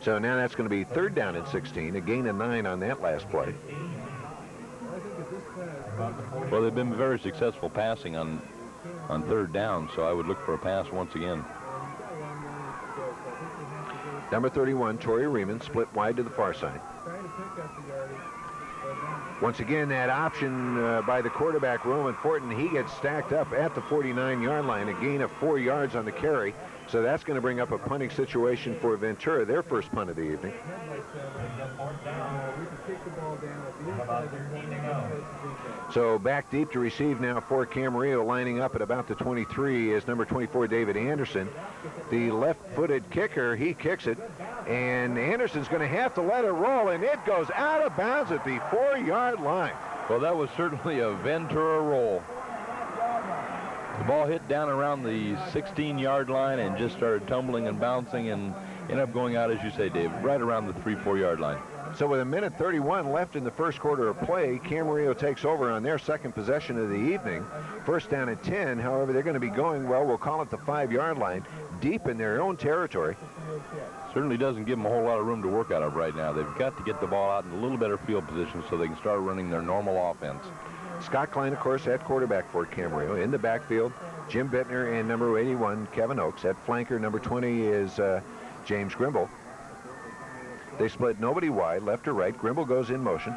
Speaker 10: So now that's going to be 3rd down and 16, a gain of 9 on that last play.
Speaker 8: Well, they've been very successful passing on 3rd down, so I would look for a pass once again.
Speaker 10: Number 31, Torrey Riemann, split wide to the far side. Once again, that option by the quarterback, Roman Fortin, he gets stacked up at the 49-yard line, a gain of 4 yards on the carry. So that's going to bring up a punting situation for Ventura, their first punt of the evening. So back deep to receive now for Camarillo, lining up at about the 23 is number 24, David Anderson. The left-footed kicker, he kicks it, and Anderson's going to have to let it roll, and it goes out of bounds at the 4-yard line.
Speaker 8: Well, that was certainly a Ventura roll. The ball hit down around the 16-yard line and just started tumbling and bouncing and ended up going out, as you say, Dave, right around the 3-4-yard line.
Speaker 10: So with 1:31 left in the first quarter of play, Camarillo takes over on their second possession of the evening. 1st down and 10. However, they're going to be going, well, we'll call it the 5-yard line, deep in their own territory.
Speaker 8: Certainly doesn't give them a whole lot of room to work out of right now. They've got to get the ball out in a little better field position so they can start running their normal offense.
Speaker 10: Scott Klein, of course, at quarterback for Camarillo. In the backfield, Jim Bittner and number 81, Kevin Oakes. At flanker, number 20 is James Grimble. They split nobody wide, left or right. Grimble goes in motion.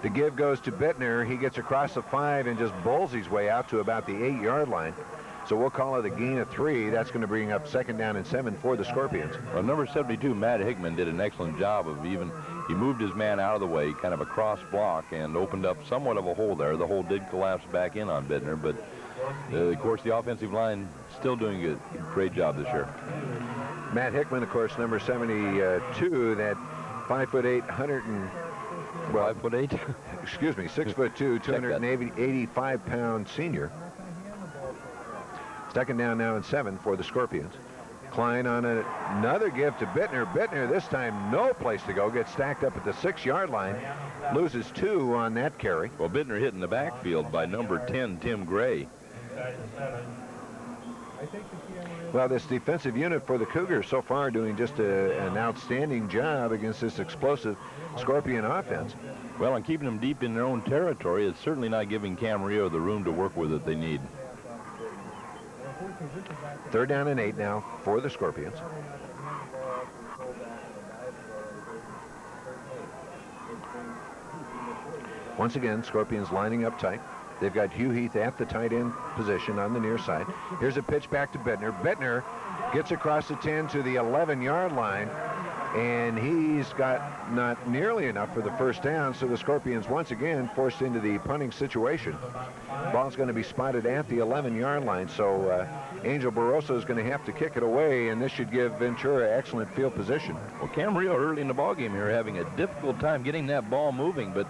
Speaker 10: The give goes to Bittner. He gets across the 5 and just bowls his way out to about the 8-yard line. So we'll call it a gain of 3. That's going to bring up 2nd down and 7 for the Scorpions.
Speaker 8: Well, number 72, Matt Hickman, did an excellent job of he moved his man out of the way, kind of a cross block, and opened up somewhat of a hole there. The hole did collapse back in on Bittner, but of course the offensive line still doing a great job this year.
Speaker 10: Matt Hickman, of course, number 72, that 5'8",
Speaker 8: 5'8"?
Speaker 10: Excuse me, 6'2", 285-pound senior. 2nd down now and 7 for the Scorpions. Klein on another give to Bittner. Bittner, this time no place to go, gets stacked up at the 6-yard line, loses 2 on that carry.
Speaker 8: Well, Bittner hit in the backfield by number 10, Tim Gray.
Speaker 10: Well, this defensive unit for the Cougars so far doing just an outstanding job against this explosive Scorpion offense.
Speaker 8: Well, and keeping them deep in their own territory, it's certainly not giving Camarillo the room to work with that they need.
Speaker 10: 3rd down and 8 now for the Scorpions. Once again, Scorpions lining up tight. They've got Hugh Heath at the tight end position on the near side. Here's a pitch back to Bittner. Bittner gets across the 10 to the 11-yard line, and he's got not nearly enough for the first down, so the Scorpions once again forced into the punting situation. Ball's going to be spotted at the 11-yard line, so Angel Barroso is going to have to kick it away, and this should give Ventura excellent field position.
Speaker 8: Well, Camarillo early in the ballgame here having a difficult time getting that ball moving, but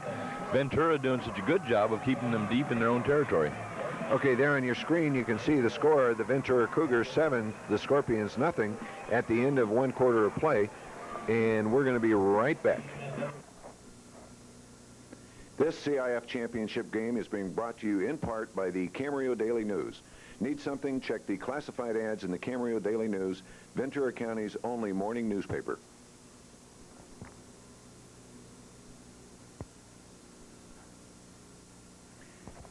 Speaker 8: Ventura doing such a good job of keeping them deep in their own territory.
Speaker 10: Okay, there on your screen you can see the score. The Ventura Cougars 7, the Scorpions nothing at the end of 1 quarter of play. And we're going to be right back. This CIF Championship game is being brought to you in part by the Camarillo Daily News. Need something? Check the classified ads in the Camarillo Daily News, Ventura County's only morning newspaper.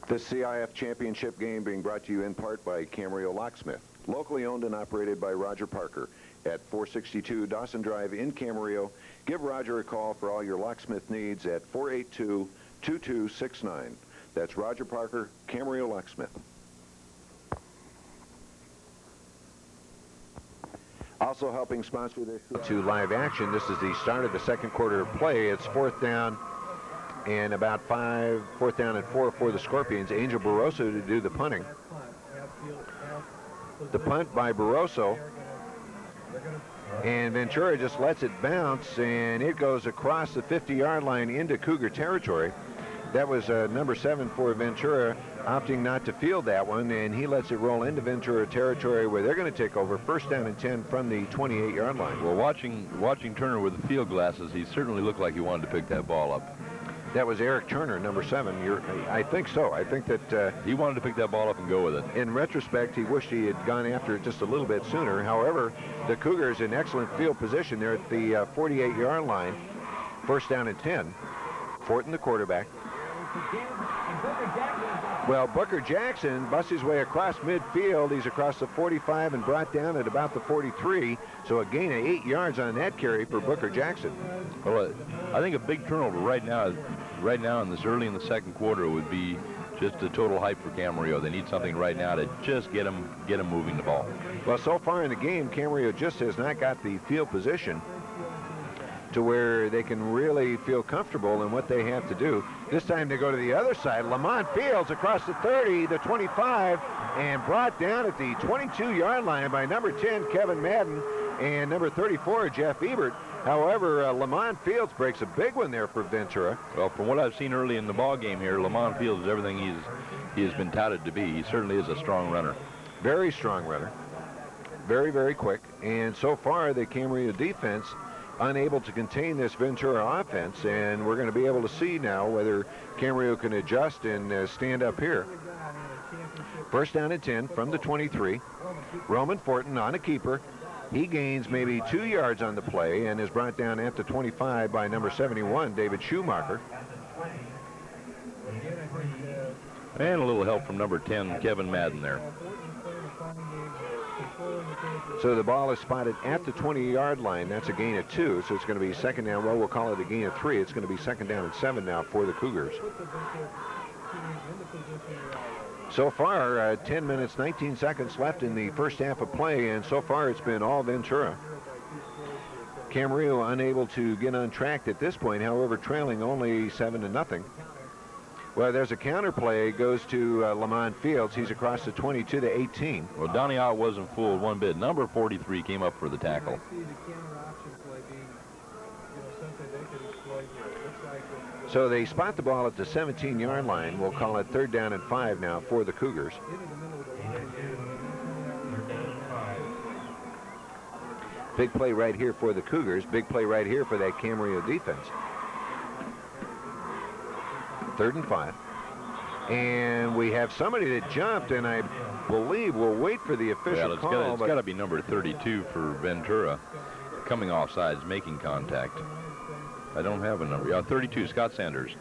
Speaker 10: This CIF Championship game being brought to you in part by Camarillo Locksmith, locally owned and operated by Roger Parker at 462 Dawson Drive in Camarillo. Give Roger a call for all your locksmith needs at 482-2269. That's Roger Parker, Camarillo Locksmith. Also helping sponsor this to live action. This is the start of the 2nd quarter of play. It's 4th down and about 4th down and 4 for the Scorpions. Angel Barroso to do the punting. The punt by Barroso. And Ventura just lets it bounce, and it goes across the 50-yard line into Cougar territory. That was number 7 for Ventura, opting not to field that one, and he lets it roll into Ventura territory where they're going to take over 1st down and 10 from the 28-yard line.
Speaker 8: Well, watching Turner with the field glasses, he certainly looked like he wanted to pick that ball up.
Speaker 10: That was Eric Turner, number 7. I think so. I think that
Speaker 8: he wanted to pick that ball up and go with it.
Speaker 10: In retrospect, he wished he had gone after it just a little bit sooner. However, the Cougars in excellent field position. They're at the 48-yard line, 1st down and 10. Fortin, the quarterback. Well, Booker Jackson busts his way across midfield. He's across the 45 and brought down at about the 43. So a gain of 8 yards on that carry for Booker Jackson.
Speaker 8: Well, I think a big turnover right now in this early in the 2nd quarter would be just a total hype for Camarillo. They need something right now to just get them moving the ball.
Speaker 10: Well, so far in the game, Camarillo just has not got the field position to where they can really feel comfortable in what they have to do. This time they go to the other side. Lamont Fields across the 30, the 25, and brought down at the 22-yard line by number 10, Kevin Madden, and number 34, Jeff Ebert. However, Lamont Fields breaks a big one there for Ventura.
Speaker 8: Well, from what I've seen early in the ball game here, Lamont Fields is everything he has been touted to be. He certainly is a strong runner.
Speaker 10: Very strong runner. Very, very quick. And so far, the Camarillo defense unable to contain this Ventura offense, and we're going to be able to see now whether Camarillo can adjust and stand up here. 1st down and 10 from the 23. Roman Fortin on a keeper. He gains maybe 2 yards on the play and is brought down at the 25 by number 71, David Schumacher.
Speaker 8: And a little help from number 10, Kevin Madden there.
Speaker 10: So the ball is spotted at the 20-yard line. That's a gain of 2, so it's going to be 2nd down. Well, we'll call it a gain of 3. It's going to be 2nd down and 7 now for the Cougars. So far, 10 minutes, 19 seconds left in the first half of play, and so far it's been all Ventura. Camarillo unable to get on track at this point, however, trailing only 7-0. Well, there's a counter play, goes to Lamont Fields. He's across the 22 to 18.
Speaker 8: Well, Donnie Ott wasn't fooled one bit. Number 43 came up for the tackle.
Speaker 10: So they spot the ball at the 17-yard line. We'll call it 3rd down and 5 now for the Cougars. Big play right here for the Cougars. Big play right here for that Camarillo defense. 3rd and 5. And we have somebody that jumped, and I believe we'll wait for the official call.
Speaker 8: It's got to be number 32 for Ventura, coming off sides, making contact. I don't have a number. Yeah, 32, Scott Sanders.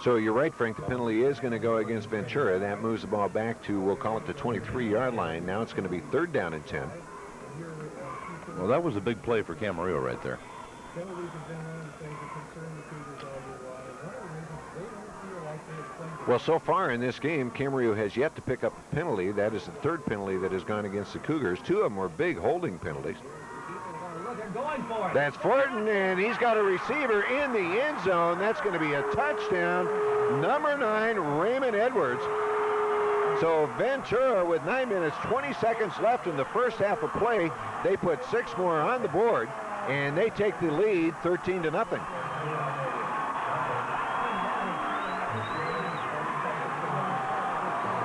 Speaker 10: So you're right, Frank. The penalty is going to go against Ventura. That moves the ball back to, we'll call it the 23-yard line. Now it's going to be 3rd down and 10.
Speaker 8: Well, that was a big play for Camarillo right there.
Speaker 12: things that concern the Cougars all year long. And one of the reasons they don't feel like they have played.
Speaker 10: Well, so far in this game, Camarillo has yet to pick up a penalty. That is the third penalty that has gone against the Cougars. Two of them were big holding penalties. That's Fortin, and he's got a receiver in the end zone. That's going to be a touchdown. Number 9, Raymond Edwards. So Ventura, with 9 minutes, 20 seconds left in the first half of play, they put 6 more on the board, and they take the lead 13-0.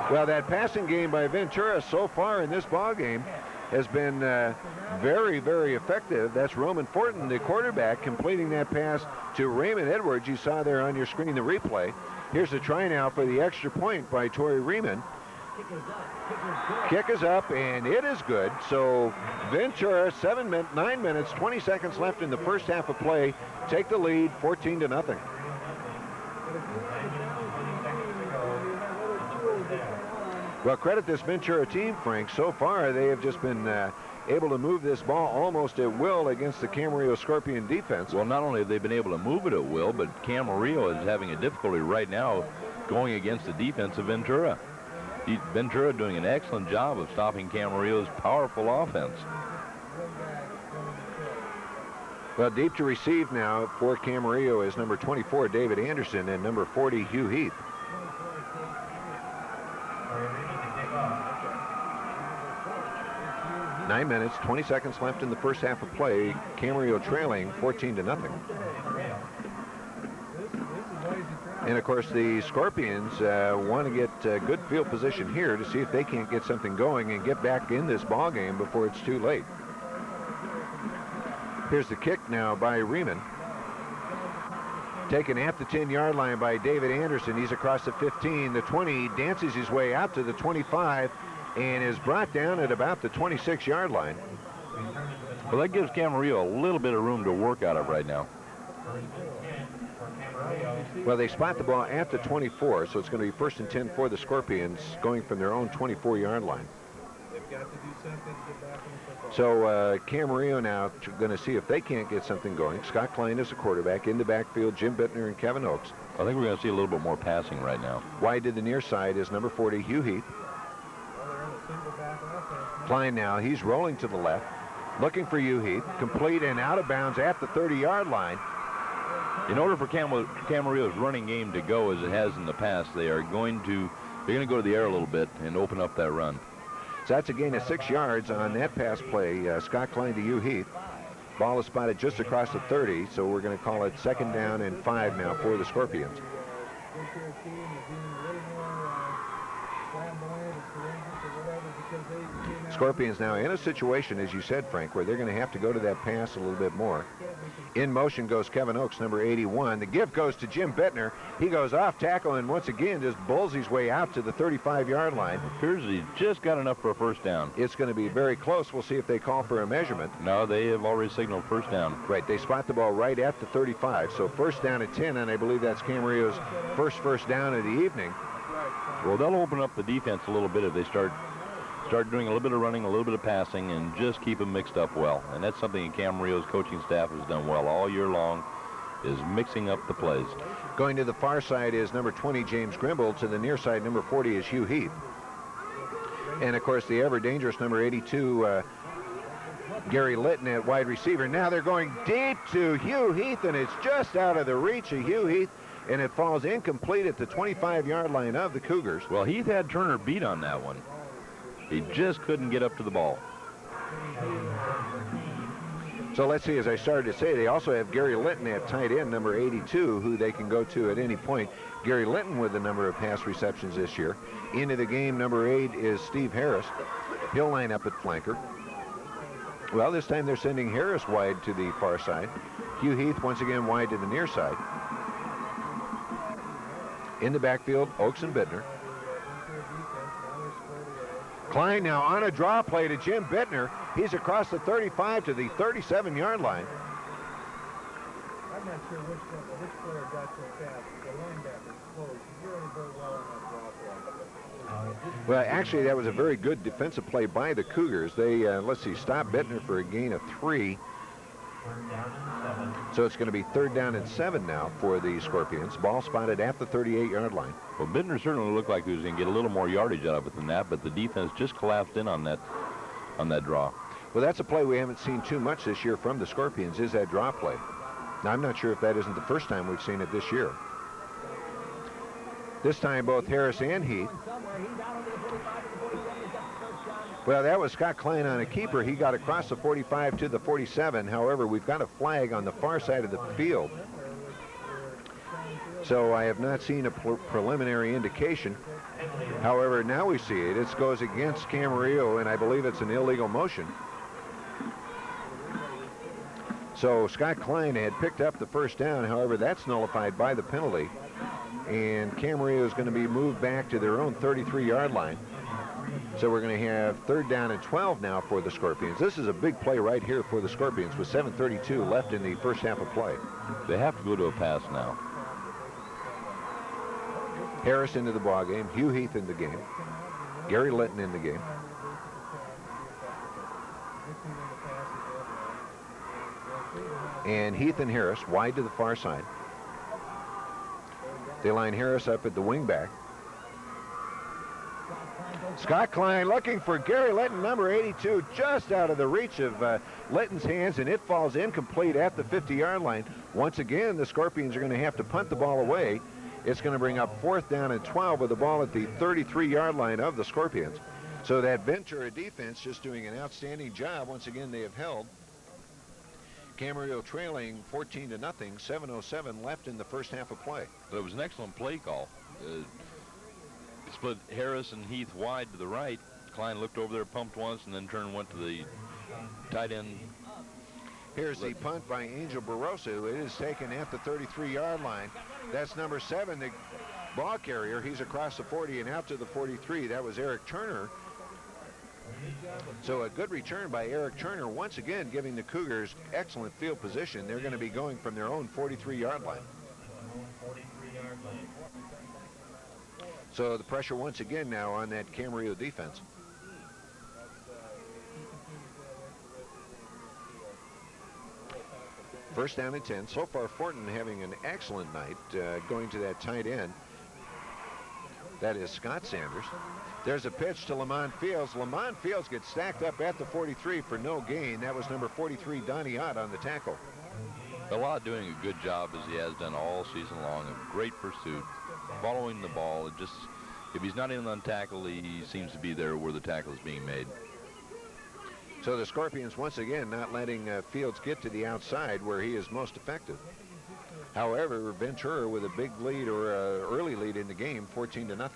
Speaker 10: Well, that passing game by Ventura so far in this ball game has been very, very effective. That's Roman Fortin, the quarterback, completing that pass to Raymond Edwards. You saw there on your screen the replay. Here's the try now for the extra point by Torrey Riemann. Kick is up, and it is good. So Ventura, 9 minutes, 20 seconds left in the first half of play, take the lead 14-0. Well, credit this Ventura team, Frank. So far, they have just been able to move this ball almost at will against the Camarillo Scorpion defense.
Speaker 8: Well, not only have they been able to move it at will, but Camarillo is having a difficulty right now going against the defense of Ventura. Ventura doing an excellent job of stopping Camarillo's powerful offense.
Speaker 10: Well, deep to receive now for Camarillo is number 24, David Anderson, and number 40, Hugh Heath. 9 minutes, 20 seconds left in the first half of play. Camarillo trailing 14-0. And of course, the Scorpions want to get good field position here to see if they can't get something going and get back in this ball game before it's too late. Here's the kick now by Riemann. Taken at the 10-yard line by David Anderson. He's across the 15, the 20, dances his way out to the 25, and is brought down at about the 26-yard line.
Speaker 8: Well, that gives Camarillo a little bit of room to work out of right now.
Speaker 10: Well, they spot the ball at the 24, so it's going to be 1st and 10 for the Scorpions, going from their own 24-yard line. So Camarillo now going to see if they can't get something going. Scott Klein is the quarterback. In the backfield, Jim Bittner and Kevin Oakes.
Speaker 8: I think we're going to see a little bit more passing right now.
Speaker 10: Wide to the near side is number 40, Hugh Heath. Klein now, he's rolling to the left, looking for Hugh Heath, complete and out of bounds at the 30-yard line.
Speaker 8: In order for Camarillo's running game to go as it has in the past, they're going to go to the air a little bit and open up that run.
Speaker 10: So that's a gain of 6 yards on that pass play. Scott Klein to Hugh Heath. Ball is spotted just across the 30, so we're going to call it 2nd down and 5 now for the Scorpions. Scorpions now in a situation, as you said, Frank, where they're going to have to go to that pass a little bit more. In motion goes Kevin Oakes, number 81. The give goes to Jim Bittner. He goes off tackle and once again just bowls his way out to the 35-yard line.
Speaker 8: Appears he just got enough for a first down.
Speaker 10: It's going to be very close. We'll see if they call for a measurement.
Speaker 8: No, they have already signaled first down.
Speaker 10: Right, they spot the ball right at the 35. So 1st down at 10, and I believe that's Camarillo's first down of the evening.
Speaker 8: Well, they'll open up the defense a little bit if they start doing a little bit of running, a little bit of passing, and just keep them mixed up well. And that's something Camarillo's coaching staff has done well all year long, is mixing up the plays.
Speaker 10: Going to the far side is number 20, James Grimble. To the near side, number 40 is Hugh Heath. And, of course, the ever-dangerous number 82, Gary Litton at wide receiver. Now they're going deep to Hugh Heath, and it's just out of the reach of Hugh Heath, and it falls incomplete at the 25-yard line of the Cougars.
Speaker 8: Well, Heath had Turner beat on that one. He just couldn't get up to the ball.
Speaker 10: So let's see, as I started to say, they also have Gary Litton at tight end, number 82, who they can go to at any point. Gary Litton with the number of pass receptions this year. Into the game, number 8 is Steve Harris. He'll line up at flanker. Well, this time they're sending Harris wide to the far side. Hugh Heath once again wide to the near side. In the backfield, Oakes and Bittner. Klein now on a draw play to Jim Bittner. He's across the 35 to the 37-yard line.
Speaker 12: I'm not sure which player got so fast. The linebacker closed really very well on that drop play.
Speaker 10: Well, actually, that was a very good defensive play by the Cougars. They, let's see, stopped Bittner for a gain of 3.
Speaker 11: Third down and 7.
Speaker 10: So it's going to be 3rd down and 7 now for the Scorpions. Ball spotted at the 38-yard line.
Speaker 8: Well, Bittner certainly looked like he was going to get a little more yardage out of it than that, but the defense just collapsed in on that draw.
Speaker 10: Well, that's a play we haven't seen too much this year from the Scorpions, is that draw play. Now, I'm not sure if that isn't the first time we've seen it this year. This time, both Harris and Heath. Well, that was Scott Klein on a keeper. He got across the 45 to the 47. However, we've got a flag on the far side of the field. So I have not seen a preliminary indication. However, now we see it. It goes against Camarillo, and I believe it's an illegal motion. So Scott Klein had picked up the first down. However, that's nullified by the penalty. And Camarillo is going to be moved back to their own 33-yard line. So we're going to have 3rd down and 12 now for the Scorpions. This is a big play right here for the Scorpions with 7:32 left in the first half of play.
Speaker 8: They have to go to a pass now.
Speaker 10: Harris into the ball game. Hugh Heath in the game. Gary Litton in the game. And Heath and Harris wide to the far side. They line Harris up at the wingback. Scott Klein looking for Gary Litton, number 82, just out of the reach of Litton's hands, and it falls incomplete at the 50-yard line. Once again, the Scorpions are going to have to punt the ball away. It's going to bring up 4th down and 12 with the ball at the 33-yard line of the Scorpions. So that Ventura defense just doing an outstanding job. Once again, they have held Camarillo trailing 14-0, 7:07 left in the first half of play.
Speaker 8: But it was an excellent play call. Split Harris and Heath wide to the right. Klein looked over there, pumped once, and then turned and went to the tight end.
Speaker 10: Here's the punt by Angel Barroso. It is taken at the 33-yard line. That's number 7, the ball carrier. He's across the 40 and out to the 43. That was Eric Turner. So a good return by Eric Turner, once again giving the Cougars excellent field position. They're going to be going from their own 43-yard line. So the pressure once again now on that Camarillo defense. First down and 10. So far, Fortin having an excellent night going to that tight end. That is Scott Sanders. There's a pitch to Lamont Fields. Lamont Fields gets stacked up at the 43 for no gain. That was number 43, Donnie Ott, on the tackle.
Speaker 8: Belot doing a good job, as he has done all season long. A great pursuit, following the ball. It just, if he's not in on tackle, he seems to be there where the tackle is being made.
Speaker 10: So the Scorpions once again not letting Fields get to the outside where he is most effective. However, Ventura with a big lead, or early lead in the game, 14-0.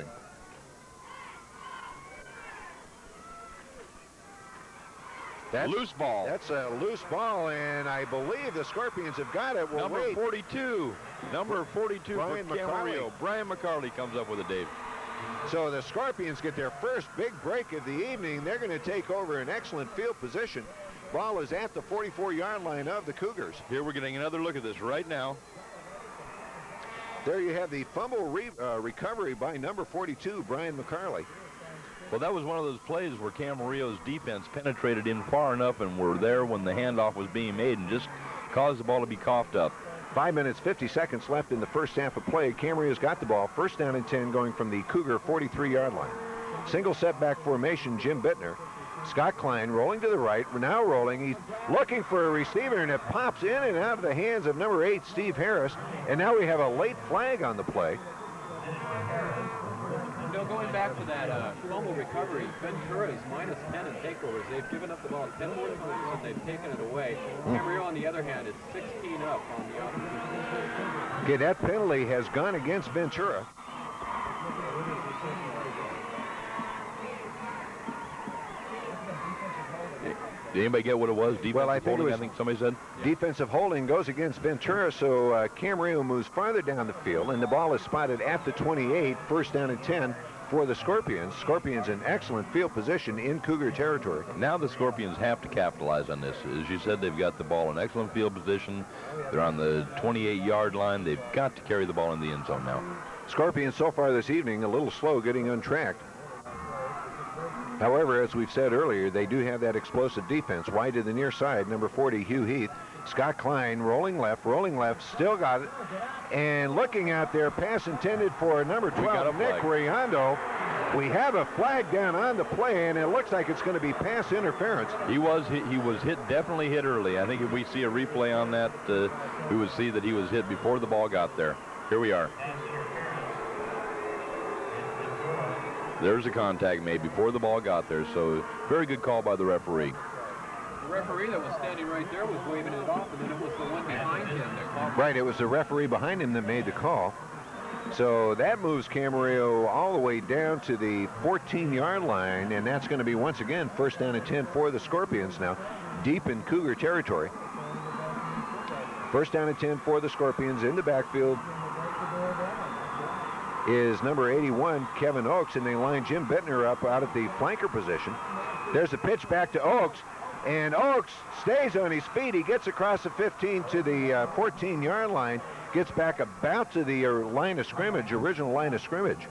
Speaker 10: That's
Speaker 8: loose ball.
Speaker 10: That's a loose ball, and I believe the Scorpions have got it. We'll
Speaker 8: number
Speaker 10: wait.
Speaker 8: 42. Number 42
Speaker 10: Brian
Speaker 8: for Camarillo. Brian McCarley comes up with it, Dave.
Speaker 10: So the Scorpions get their first big break of the evening. They're going to take over an excellent field position. Ball is at the 44-yard line of the Cougars.
Speaker 8: Here we're getting another look at this right now.
Speaker 10: There you have the fumble recovery by number 42, Brian McCarley.
Speaker 8: Well, that was one of those plays where Camarillo's defense penetrated in far enough and were there when the handoff was being made and just caused the ball to be coughed up.
Speaker 10: 5 minutes, 50 seconds left in the first half of play. Camarillo's got the ball. First down and 10 going from the Cougar 43-yard line. Single setback formation, Jim Bittner. Scott Klein rolling to the right. We're now rolling. He's looking for a receiver, and it pops in and out of the hands of number 8, Steve Harris. And now we have a late flag on the play.
Speaker 9: You know, going back to that fumble recovery, Ventura is minus 10 in takeovers. They've given up the ball 10 more times and they've taken it away. Camarillo, on the other hand, is 16 up on the offensive.
Speaker 10: Okay, that penalty has gone against Ventura.
Speaker 8: Did anybody get what it was? Defensive
Speaker 10: I think
Speaker 8: holding,
Speaker 10: it was,
Speaker 8: I think somebody said.
Speaker 10: Defensive holding goes against Ventura, so Camarillo moves farther down the field, and the ball is spotted at the 28, first down and 10 for the Scorpions. Scorpions in excellent field position in Cougar territory.
Speaker 8: Now the Scorpions have to capitalize on this. As you said, they've got the ball in excellent field position. They're on the 28-yard line. They've got to carry the ball in the end zone now.
Speaker 10: Scorpions so far this evening a little slow getting untracked. However, as we've said earlier, they do have that explosive defense. Wide to the near side, number 40, Hugh Heath. Scott Klein rolling left, still got it. And looking out there, pass intended for number 12, Nick Riondo. We have a flag down on the play, and it looks like it's going to be pass interference.
Speaker 8: He was hit, definitely hit early. I think if we see a replay on that, we would see that he was hit before the ball got there. Here we are. There's a contact made before the ball got there, so very good call by the referee.
Speaker 9: The referee that was standing right there was waving it off, and then it was the one behind him that called.
Speaker 10: Right, it was the referee behind him that made the call. So that moves Camarillo all the way down to the 14-yard line, and that's going to be, once again, first down and 10 for the Scorpions now, deep in Cougar territory. First down and 10 for the Scorpions. In the backfield is number 81, Kevin Oakes, and they line Jim Bittner up out at the flanker position. There's a pitch back to Oakes, and Oakes stays on his feet. He gets across the 15 to the 14-yard line, gets back about to the line of scrimmage, original line of scrimmage.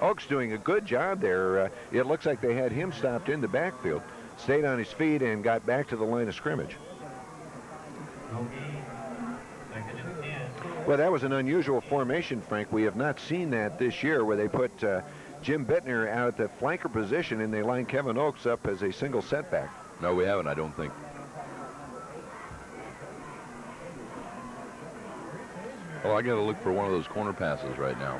Speaker 10: Oakes doing a good job there. It looks like they had him stopped in the backfield, stayed on his feet, and got back to the line of scrimmage. Well, that was an unusual formation, Frank. We have not seen that this year, where they put Jim Bittner out at the flanker position and they line Kevin Oakes up as a single setback.
Speaker 8: No, we haven't, I don't think. Oh, I got to look for one of those corner passes right now.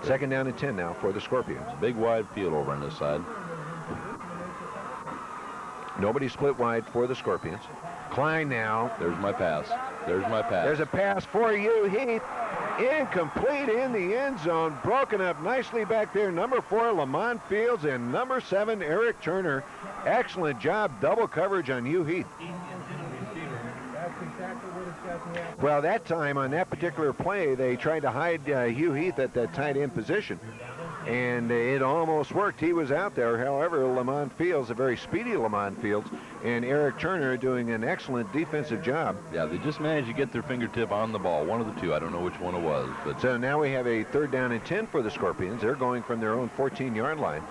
Speaker 10: Second down and 10 now for the Scorpions.
Speaker 8: Big wide field over on this side.
Speaker 10: Nobody split wide for the Scorpions. Klein now.
Speaker 8: There's my pass. There's my pass.
Speaker 10: There's a pass for you, Heath. Incomplete in the end zone. Broken up nicely back there. Number 4, Lamont Fields, and number 7, Eric Turner. Excellent job. Double coverage on Hugh Heath. Well, that time on that particular play, they tried to hide Hugh Heath at that tight end position, and it almost worked. He was out there. However, Lamont Fields, a very speedy Lamont Fields, and Eric Turner doing an excellent defensive job.
Speaker 8: Yeah, they just managed to get their fingertip on the ball. One of the two. I don't know which one it was. But
Speaker 10: so now we have a third down and 10 for the Scorpions. They're going from their own 14-yard line.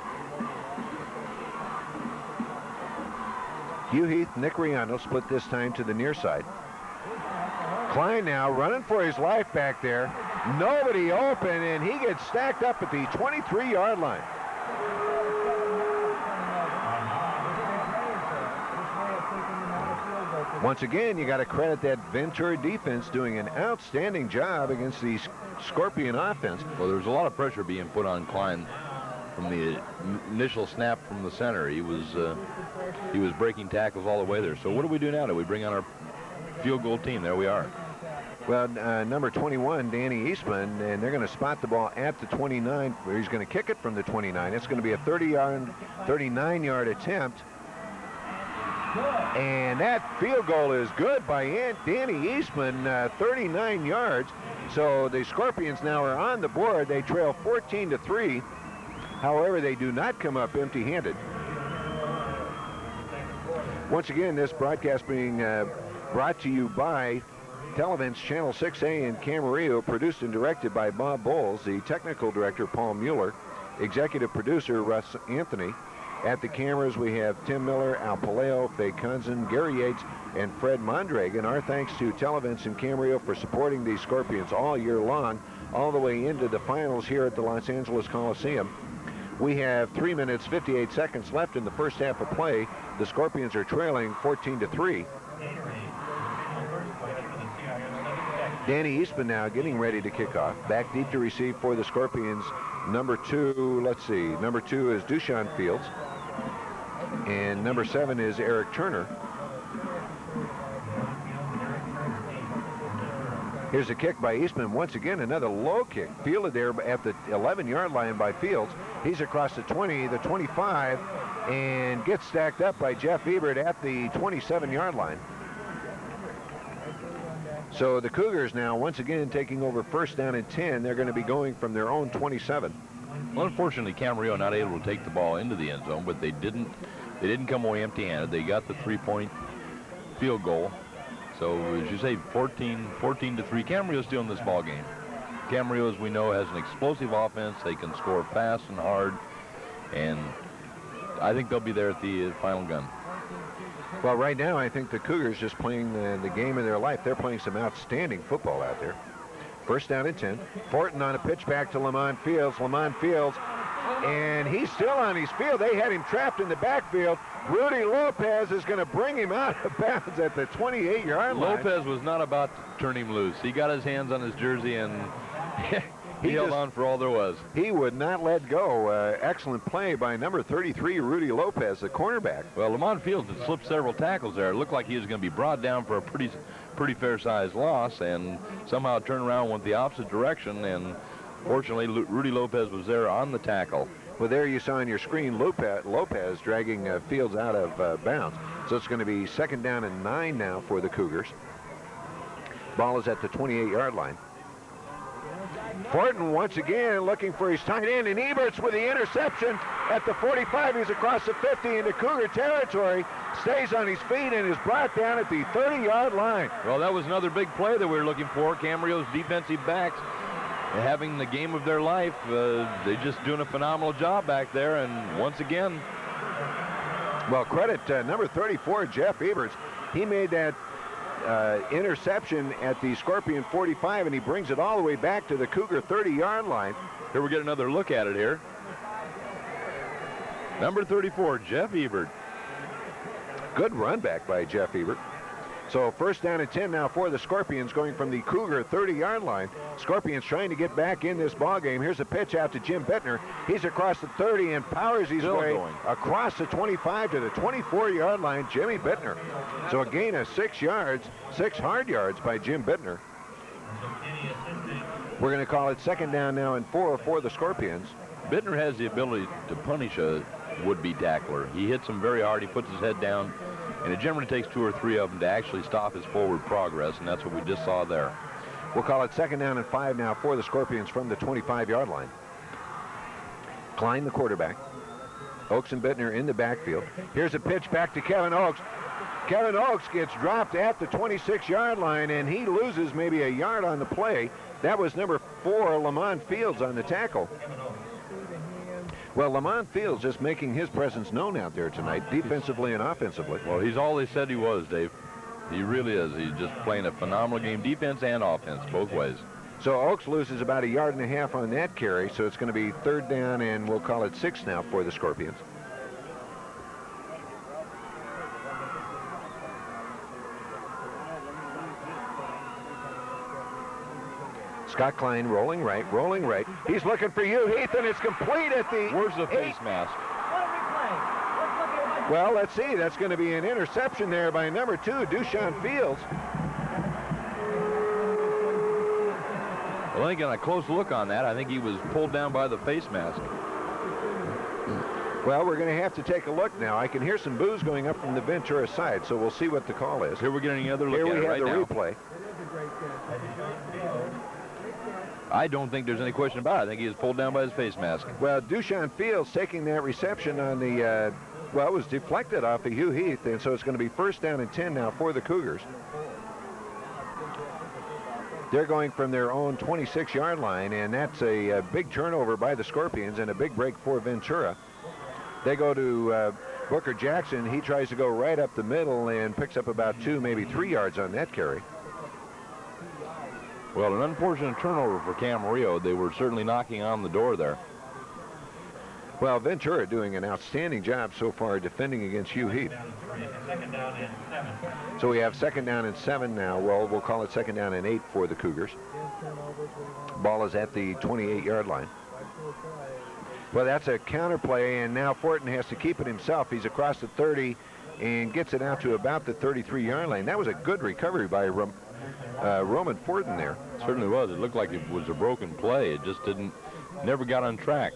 Speaker 10: Hugh Heath, Nick Riondo split this time to the near side. Klein now running for his life back there. Nobody open, and he gets stacked up at the 23-yard line. Once again, you got to credit that Ventura defense doing an outstanding job against the Scorpion offense.
Speaker 8: Well, there's a lot of pressure being put on Klein from the initial snap from the center. He was breaking tackles all the way there. So what do we do now? Do we bring on our field goal team? There we are.
Speaker 10: Well, number 21, Danny Eastman, and they're going to spot the ball at the 29, where he's going to kick it from the 29. It's going to be a 39-yard attempt. And that field goal is good by Danny Eastman, 39 yards. So the Scorpions now are on the board. They trail 14-3. However, they do not come up empty-handed. Once again, this broadcast being brought to you by Televents Channel 6A in Camarillo, produced and directed by Bob Bowles, the technical director, Paul Mueller, executive producer, Russ Anthony. At the cameras, we have Tim Miller, Al Paleo, Faye Kunzen, Gary Yates, and Fred Mondragon. Our thanks to Televents in Camarillo for supporting the Scorpions all year long, all the way into the finals here at the Los Angeles Coliseum. We have 3 minutes, 58 seconds left in the first half of play. The Scorpions are trailing 14-3. Danny Eastman now getting ready to kick off. Back deep to receive for the Scorpions. Number 2, let's see. Number 2 is Dushan Fields. And number 7 is Eric Turner. Here's a kick by Eastman. Once again, another low kick. Fielded there at the 11-yard line by Fields. He's across the 20, the 25, and gets stacked up by Jeff Ebert at the 27-yard line. So the Cougars now once again taking over first down and 10. They're going to be going from their own 27.
Speaker 8: Well, unfortunately, Camarillo not able to take the ball into the end zone, but they didn't come away empty-handed. They got the 3-point field goal. So as you say, 14-3. Camarillo's still in this ball game. Camarillo, as we know, has an explosive offense. They can score fast and hard, and I think they'll be there at the final gun.
Speaker 10: Well, right now, I think the Cougars just playing the game of their life. They're playing some outstanding football out there. First down and 10. Fortin on a pitch back to Lamont Fields. Lamont Fields, and he's still on his field. They had him trapped in the backfield. Rudy Lopez is going to bring him out of bounds at the 28-yard line.
Speaker 8: Lopez was not about to turn him loose. He got his hands on his jersey, and he held on for all there was.
Speaker 10: He would not let go. Excellent play by number 33, Rudy Lopez, the cornerback.
Speaker 8: Well, Lamont Fields had slipped several tackles there. It looked like he was going to be brought down for a pretty fair-sized loss, and somehow turned around, went the opposite direction, and fortunately, Rudy Lopez was there on the tackle.
Speaker 10: Well, there you saw on your screen Lopez dragging Fields out of bounds. So it's going to be second down and 9 now for the Cougars. Ball is at the 28-yard line. Fortin once again looking for his tight end, and Eberts with the interception at the 45. He's across the 50 into Cougar territory, stays on his feet, and is brought down at the 30-yard line.
Speaker 8: Well, that was another big play that we were looking for. Camarillo's defensive backs having the game of their life. They're just doing a phenomenal job back there, and once again.
Speaker 10: Well, credit number 34, Jeff Eberts. He made that interception at the Scorpion 45, and he brings it all the way back to the Cougar 30-yard line.
Speaker 8: Here we get another look at it here. Number 34, Jeff Ebert.
Speaker 10: Good run back by Jeff Ebert. So first down and 10 now for the Scorpions, going from the Cougar 30-yard line. Scorpions trying to get back in this ball game. Here's a pitch out to Jim Bittner. He's across the 30 and powers his way across the 25 to the 24-yard line. Jimmy Bittner. So a gain of 6 yards, 6 hard yards by Jim Bittner. We're going to call it second down now and 4 for the Scorpions.
Speaker 8: Bittner has the ability to punish a would-be tackler. He hits him very hard. He puts his head down. And it generally takes 2 or 3 of them to actually stop his forward progress, and that's what we just saw there.
Speaker 10: We'll call it second down and 5 now for the Scorpions from the 25-yard line. Klein, the quarterback. Oaks and Bittner in the backfield. Here's a pitch back to Kevin Oaks. Kevin Oaks gets dropped at the 26-yard line, and he loses maybe a yard on the play. That was number 4, Lamont Fields, on the tackle. Well, Lamont Fields just making his presence known out there tonight, defensively and offensively.
Speaker 8: Well, he's all they said he was, Dave. He really is. He's just playing a phenomenal game, defense and offense, both ways.
Speaker 10: So Oaks loses about 1.5 yards on that carry, so it's going to be third down, and we'll call it 6 now for the Scorpions. Scott Klein rolling right. He's looking for you, Heath, and it's complete at the...
Speaker 8: Where's the face mask?
Speaker 10: Well, let's see. That's going to be an interception there by number 2, Dushan Fields.
Speaker 8: Well, I think on a close look on that, I think he was pulled down by the face mask.
Speaker 10: Well, we're going to have to take a look now. I can hear some boos going up from the Ventura side, so we'll see what the call is.
Speaker 8: Here we're getting another look
Speaker 10: at it
Speaker 8: right now.
Speaker 10: Here we have the replay.
Speaker 8: I don't think there's any question about it. I think he was pulled down by his face mask.
Speaker 10: Well, Dushan Fields taking that reception on the, well, it was deflected off of Hugh Heath, and so it's going to be first down and 10 now for the Cougars. They're going from their own 26-yard line, and that's a big turnover by the Scorpions and a big break for Ventura. They go to Booker Jackson. He tries to go right up the middle and picks up about 2, maybe 3 yards on that carry.
Speaker 8: Well, an unfortunate turnover for Camarillo. They were certainly knocking on the door there.
Speaker 10: Well, Ventura doing an outstanding job so far defending against Hugh Heath. So we have second down and 7 now. Well, we'll call it second down and 8 for the Cougars. Ball is at the 28-yard line. Well, that's a counter play, and now Fortin has to keep it himself. He's across the 30 and gets it out to about the 33-yard line. That was a good recovery by Roman Fortin there.
Speaker 8: Certainly was. It looked like it was a broken play. It just never got on track.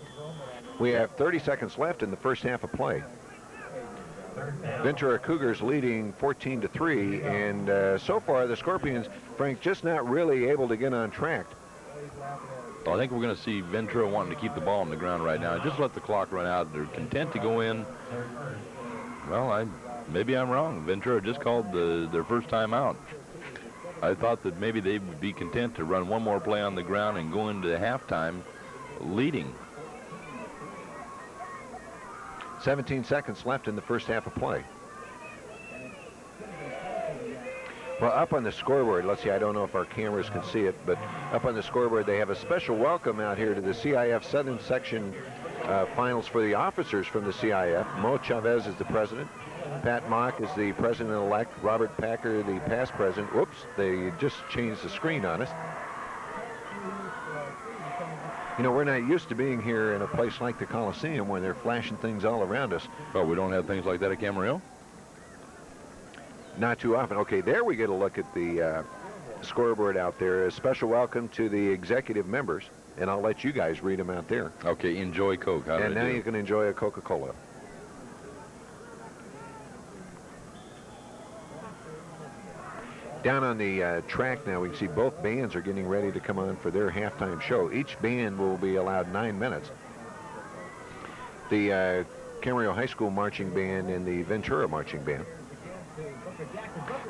Speaker 10: We have 30 seconds left in the first half of play. Ventura Cougars leading 14-3, and so far the Scorpions, Frank, just not really able to get on track.
Speaker 8: Well, I think we're going to see Ventura wanting to keep the ball on the ground right now. Just let the clock run out. They're content to go in. Well, maybe I'm wrong. Ventura just called their first time out. I thought that maybe they would be content to run one more play on the ground and go into halftime leading.
Speaker 10: 17 seconds left in the first half of play. Well, up on the scoreboard, let's see, I don't know if our cameras can see it, but up on the scoreboard they have a special welcome out here to the CIF Southern Section finals for the officers from the CIF. Mo Chavez is the president. Pat Mock is the president-elect. Robert Packer, the past president. Whoops, they just changed the screen on us. You know, we're not used to being here in a place like the Coliseum where they're flashing things all around us.
Speaker 8: Well, we don't have things like that at Camarillo?
Speaker 10: Not too often. Okay, there we get a look at the scoreboard out there. A special welcome to the executive members, and I'll let you guys read them out there.
Speaker 8: Okay, enjoy Coke. How
Speaker 10: and now you can enjoy a Coca-Cola. Down on the track now, we can see both bands are getting ready to come on for their halftime show. Each band will be allowed 9 minutes. The Camarillo High School marching band and the Ventura marching band.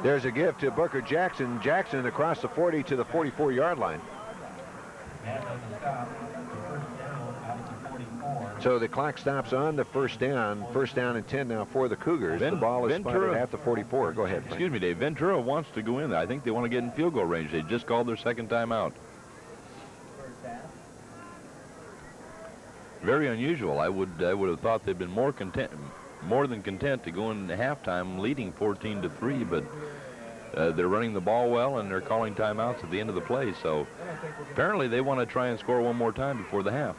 Speaker 10: There's a give to Booker Jackson. Jackson across the 40 to the 44-yard line. So the clock stops on the first down. First down and 10 now for the Cougars. The ball is spotted at the 44. Go ahead, Frank.
Speaker 8: Excuse me, Dave. Ventura wants to go in there. I think they want to get in field goal range. They just called their second time out. Very unusual. I would have thought they'd been more than content to go in halftime leading 14-3, but they're running the ball well and they're calling timeouts at the end of the play. So apparently they want to try and score one more time before the half.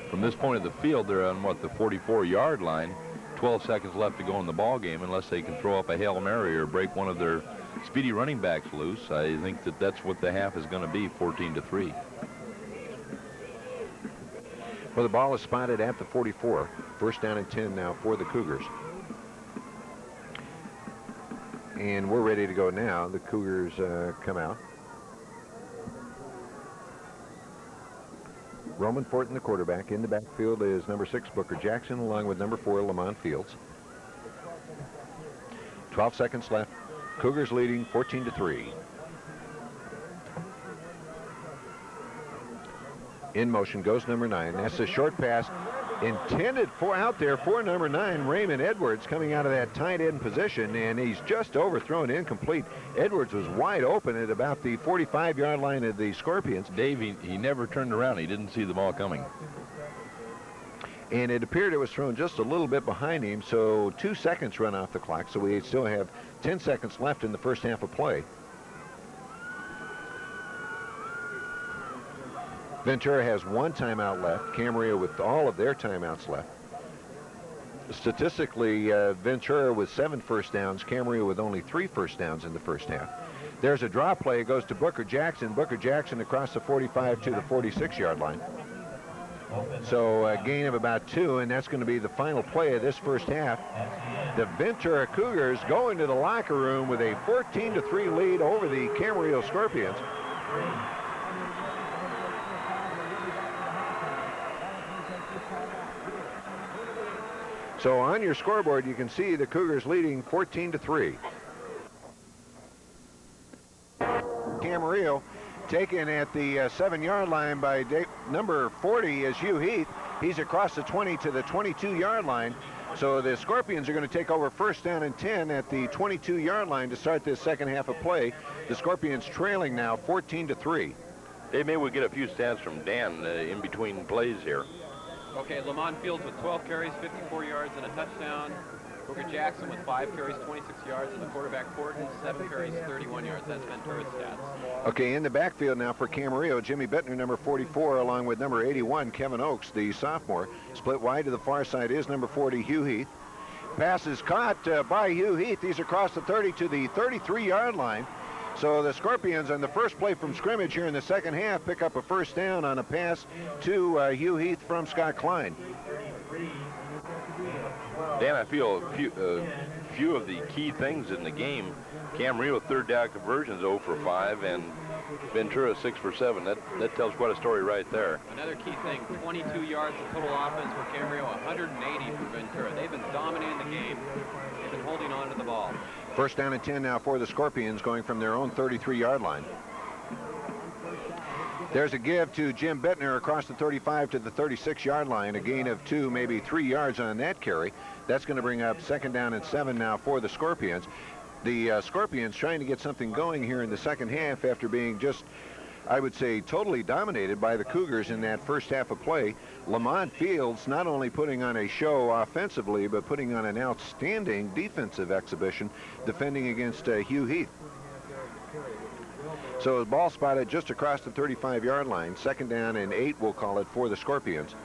Speaker 8: From this point of the field, they're on, what, the 44-yard line. 12 seconds left to go in the ball game unless they can throw up a Hail Mary or break one of their speedy running backs loose. I think that's what the half is going to be, 14-3.
Speaker 10: Well, the ball is spotted at the 44. First down and 10 now for the Cougars. And we're ready to go now. The Cougars come out. Roman Fortin, the quarterback. In the backfield is number 6, Booker Jackson, along with number 4, Lamont Fields. 12 seconds left. Cougars leading 14-3. In motion goes number 9. That's a short pass intended for out there for number 9, Raymond Edwards, coming out of that tight end position, and he's just overthrown, incomplete. Edwards was wide open at about the 45-yard line of the Scorpions.
Speaker 8: Dave, he never turned around. He didn't see the ball coming.
Speaker 10: And it appeared it was thrown just a little bit behind him, so 2 seconds run off the clock, so we still have 10 seconds left in the first half of play. Ventura has 1 timeout left. Camarillo with all of their timeouts left. Statistically, Ventura with 7 first downs. Camarillo with only 3 first downs in the first half. There's a draw play. It goes to Booker Jackson. Booker Jackson across the 45 to the 46-yard line. So a gain of about 2, and that's going to be the final play of this first half. The Ventura Cougars go into the locker room with a 14-3 lead over the Camarillo Scorpions. So on your scoreboard, you can see the Cougars leading 14-3. Camarillo taken at the 7-yard line by number 40 is Hugh Heath. He's across the 20 to the 22-yard line. So the Scorpions are going to take over first down and 10 at the 22-yard line to start this second half of play. The Scorpions trailing now 14-3.
Speaker 8: Dave, maybe we'll get a few stats from Dan in between plays here.
Speaker 9: Okay, Lamont Fields with 12 carries, 54 yards, and a touchdown. Booker Jackson with 5 carries, 26 yards, and the quarterback Fortin, 7 carries, 31 yards. That's Ventura's stats.
Speaker 10: Okay, in the backfield now for Camarillo, Jimmy Bittner, number 44, along with number 81, Kevin Oakes, the sophomore. Split wide to the far side is number 40, Hugh Heath. Pass is caught by Hugh Heath. He's across the 30 to the 33-yard line. So the Scorpions on the first play from scrimmage here in the second half pick up a first down on a pass to Hugh Heath from Scott Klein.
Speaker 8: Dan, I feel a few of the key things in the game. Camarillo third down conversions 0 for 5, and Ventura 6 for 7. That tells quite a story right there.
Speaker 9: Another key thing, 22 yards of total offense for Camarillo, 180 for Ventura. They've been dominating the game. They've been holding on to the ball.
Speaker 10: First down and 10 now for the Scorpions, going from their own 33-yard line. There's a give to Jim Bittner across the 35 to the 36-yard line. A gain of 2, maybe 3 yards on that carry. That's going to bring up 2nd down and 7 now for the Scorpions. The Scorpions trying to get something going here in the second half after being just, I would say, totally dominated by the Cougars in that first half of play. Lamont Fields not only putting on a show offensively, but putting on an outstanding defensive exhibition defending against Hugh Heath. So the ball spotted just across the 35-yard line. 2nd down and 8, we'll call it, for the Scorpions.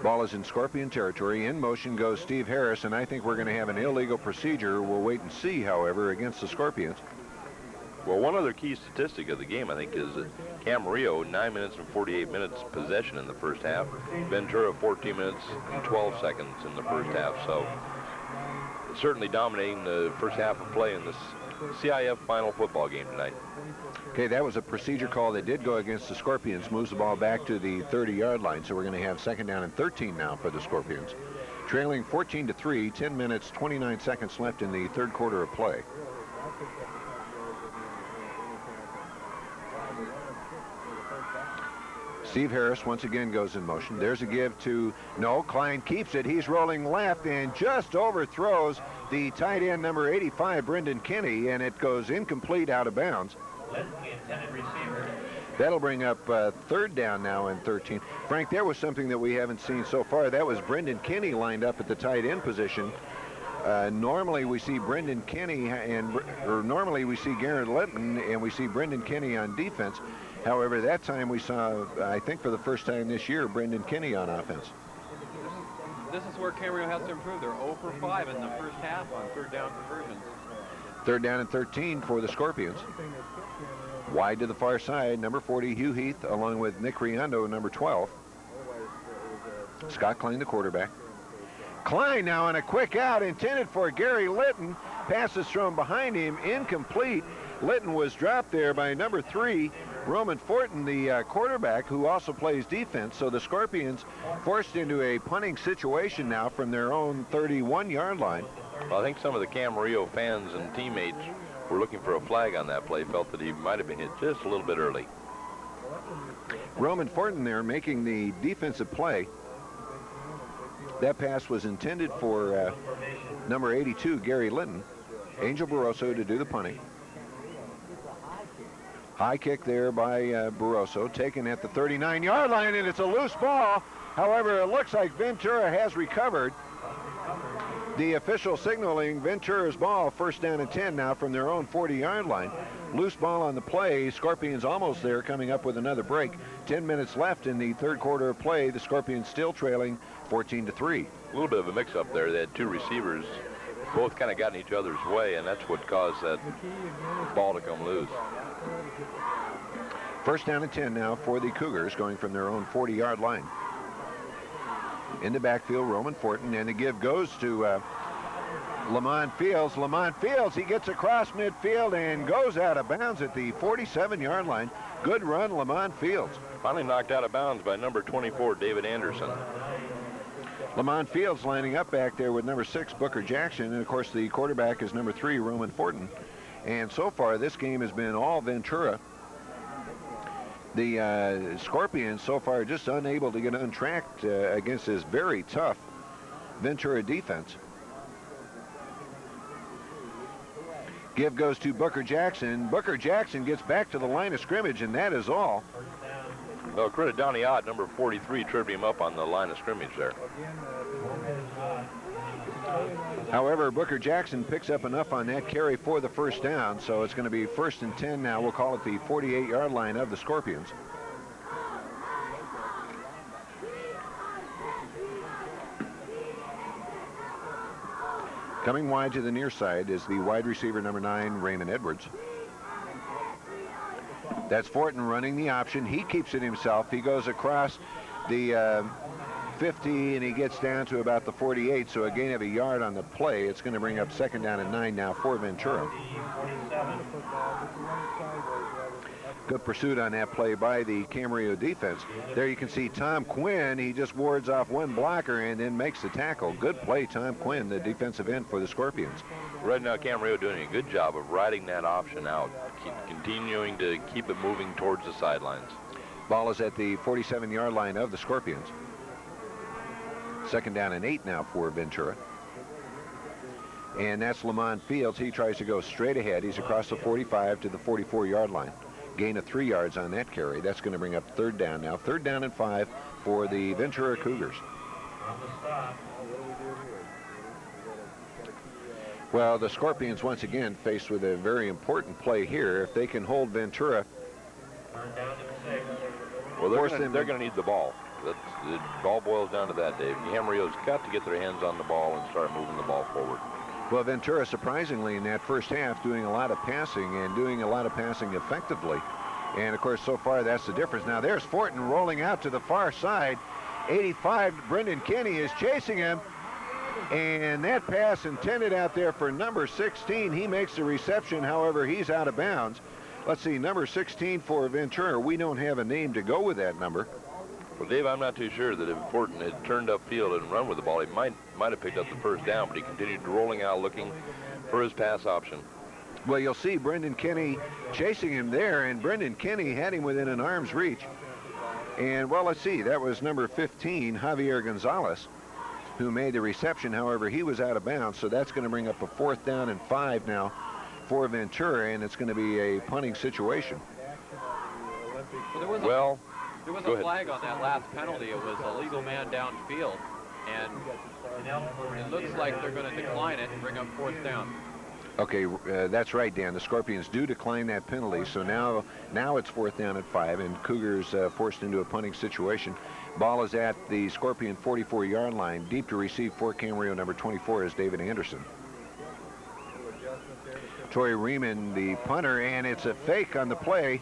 Speaker 10: Ball is in Scorpion territory. In motion goes Steve Harris, and I think we're going to have an illegal procedure. We'll wait and see, however, against the Scorpions.
Speaker 8: Well, one other key statistic of the game, I think, is that Camarillo, 9 minutes and 48 minutes possession in the first half. Ventura, 14 minutes and 12 seconds in the first half. So certainly dominating the first half of play in this CIF final football game tonight.
Speaker 10: Okay, that was a procedure call that did go against the Scorpions. Moves the ball back to the 30-yard line. So we're going to have 2nd down and 13 now for the Scorpions. Trailing 14-3, 10 minutes, 29 seconds left in the third quarter of play. Steve Harris once again goes in motion. There's a give to, no, Klein keeps it. He's rolling left and just overthrows the tight end number 85, Brendan Kinney, and it goes incomplete out of bounds. That'll bring up 3rd down now and 13. Frank, there was something that we haven't seen so far. That was Brendan Kinney lined up at the tight end position. Normally we see Brendan Kinney or normally we see Garrett Litton and we see Brendan Kinney on defense. However, that time we saw, I think for the first time this year, Brendan Kinney on offense.
Speaker 9: This is where Camarillo has to improve. They're 0 for 5 in the first half on 3rd down conversions.
Speaker 10: 3rd down and 13 for the Scorpions. Wide to the far side, number 40, Hugh Heath, along with Nick Riondo, number 12. Scott Klein, the quarterback. Klein now on a quick out, intended for Gary Litton. Passes thrown behind him, incomplete. Litton was dropped there by number 3, Roman Fortin, the quarterback, who also plays defense. So the Scorpions forced into a punting situation now from their own 31-yard line.
Speaker 8: Well, I think some of the Camarillo fans and teammates were looking for a flag on that play, felt that he might have been hit just a little bit early.
Speaker 10: Roman Fortin there making the defensive play. That pass was intended for number 82, Gary Litton. Angel Barroso to do the punting. High kick there by Barroso, taken at the 39-yard line, and it's a loose ball. However, it looks like Ventura has recovered. The official signaling Ventura's ball, 1st down and 10 now from their own 40-yard line. Loose ball on the play. Scorpions almost there, coming up with another break. 10 minutes left in the third quarter of play. The Scorpions still trailing 14-3.
Speaker 8: A little bit of a mix-up there. They had 2 receivers. Both kind of got in each other's way, and that's what caused that ball to come loose.
Speaker 10: 1st down and 10 now for the Cougars, going from their own 40-yard line. In the backfield, Roman Fortin, and the give goes to Lamont Fields. Lamont Fields, he gets across midfield and goes out of bounds at the 47-yard line. Good run, Lamont Fields.
Speaker 8: Finally knocked out of bounds by number 24, David Anderson.
Speaker 10: Lamont Fields lining up back there with number 6, Booker Jackson, and of course the quarterback is number 3, Roman Fortin. And so far this game has been all Ventura. The Scorpions so far just unable to get untracked against this very tough Ventura defense. Give goes to Booker Jackson. Booker Jackson gets back to the line of scrimmage, and that is all.
Speaker 8: Well, credit Donnie Ott, number 43, tripped him up on the line of scrimmage there.
Speaker 10: However, Booker Jackson picks up enough on that carry for the 1st down, so it's going to be 1st and 10 now. We'll call it the 48-yard line of the Scorpions. Coming wide to the near side is the wide receiver number 9, Raymond Edwards. That's Fortin running the option. He keeps it himself. He goes across the 50 and he gets down to about the 48, so a gain of a yard on the play. It's going to bring up 2nd down and 9 now for Ventura. Good pursuit on that play by the Camarillo defense. There you can see Tom Quinn. He just wards off one blocker and then makes the tackle. Good play, Tom Quinn, the defensive end for the Scorpions.
Speaker 8: Right now, Camarillo doing a good job of riding that option out, continuing to keep it moving towards the sidelines.
Speaker 10: Ball is at the 47-yard line of the Scorpions. 2nd down and 8 now for Ventura. And that's Lamont Fields. He tries to go straight ahead. He's across the 45 to the 44-yard line. Gain of 3 yards on that carry. That's going to bring up 3rd down now. 3rd down and 5 for the Ventura Cougars. Well, the Scorpions once again faced with a very important play here. If they can hold Ventura,
Speaker 8: well, they're going to need the ball. The ball boils down to that, Dave. Camarillo's got to get their hands on the ball and start moving the ball forward.
Speaker 10: Well, Ventura, surprisingly, in that first half, doing a lot of passing and doing a lot of passing effectively. And, of course, so far, that's the difference. Now, there's Fortin rolling out to the far side. 85, Brendan Kenny is chasing him. And that pass intended out there for number 16. He makes the reception. However, he's out of bounds. Let's see, number 16 for Ventura. We don't have a name to go with that number.
Speaker 8: Well, Dave, I'm not too sure that if Fortin had turned upfield and run with the ball, he might have picked up the first down, but he continued rolling out looking for his pass option.
Speaker 10: Well, you'll see Brendan Kenny chasing him there, and Brendan Kenny had him within an arm's reach. And, well, let's see, that was number 15, Javier Gonzalez, who made the reception. However, he was out of bounds, so that's going to bring up a 4th down and 5 now for Ventura, and it's going to be a punting situation.
Speaker 8: Well,
Speaker 9: there was a flag on that last penalty. It was a legal man downfield, and it looks like they're going to decline it and bring up 4th down.
Speaker 10: Okay, that's right, Dan. The Scorpions do decline that penalty, so now it's 4th down and 5, and Cougars forced into a punting situation. Ball is at the Scorpion 44-yard line. Deep to receive for Camarillo. Number 24 is David Anderson. Troy Riemann, the punter, and it's a fake on the play.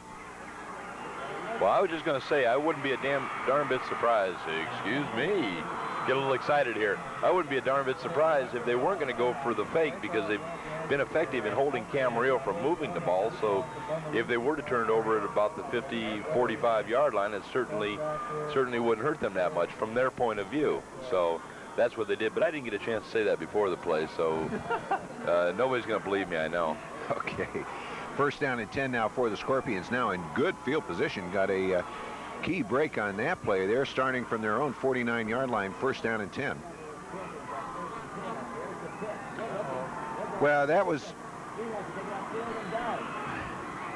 Speaker 8: Well, I was just going to say, I wouldn't be a darn bit surprised. Excuse me. Get a little excited here. I wouldn't be a darn bit surprised if they weren't going to go for the fake, because they've been effective in holding Camarillo from moving the ball. So if they were to turn it over at about the 50, 45-yard line, it certainly wouldn't hurt them that much from their point of view. So that's what they did. But I didn't get a chance to say that before the play, so nobody's going to believe me, I know.
Speaker 10: Okay. 1st down and 10 now for the Scorpions. Now in good field position. Got a key break on that play. They're starting from their own 49-yard line. 1st down and 10. Well, that was...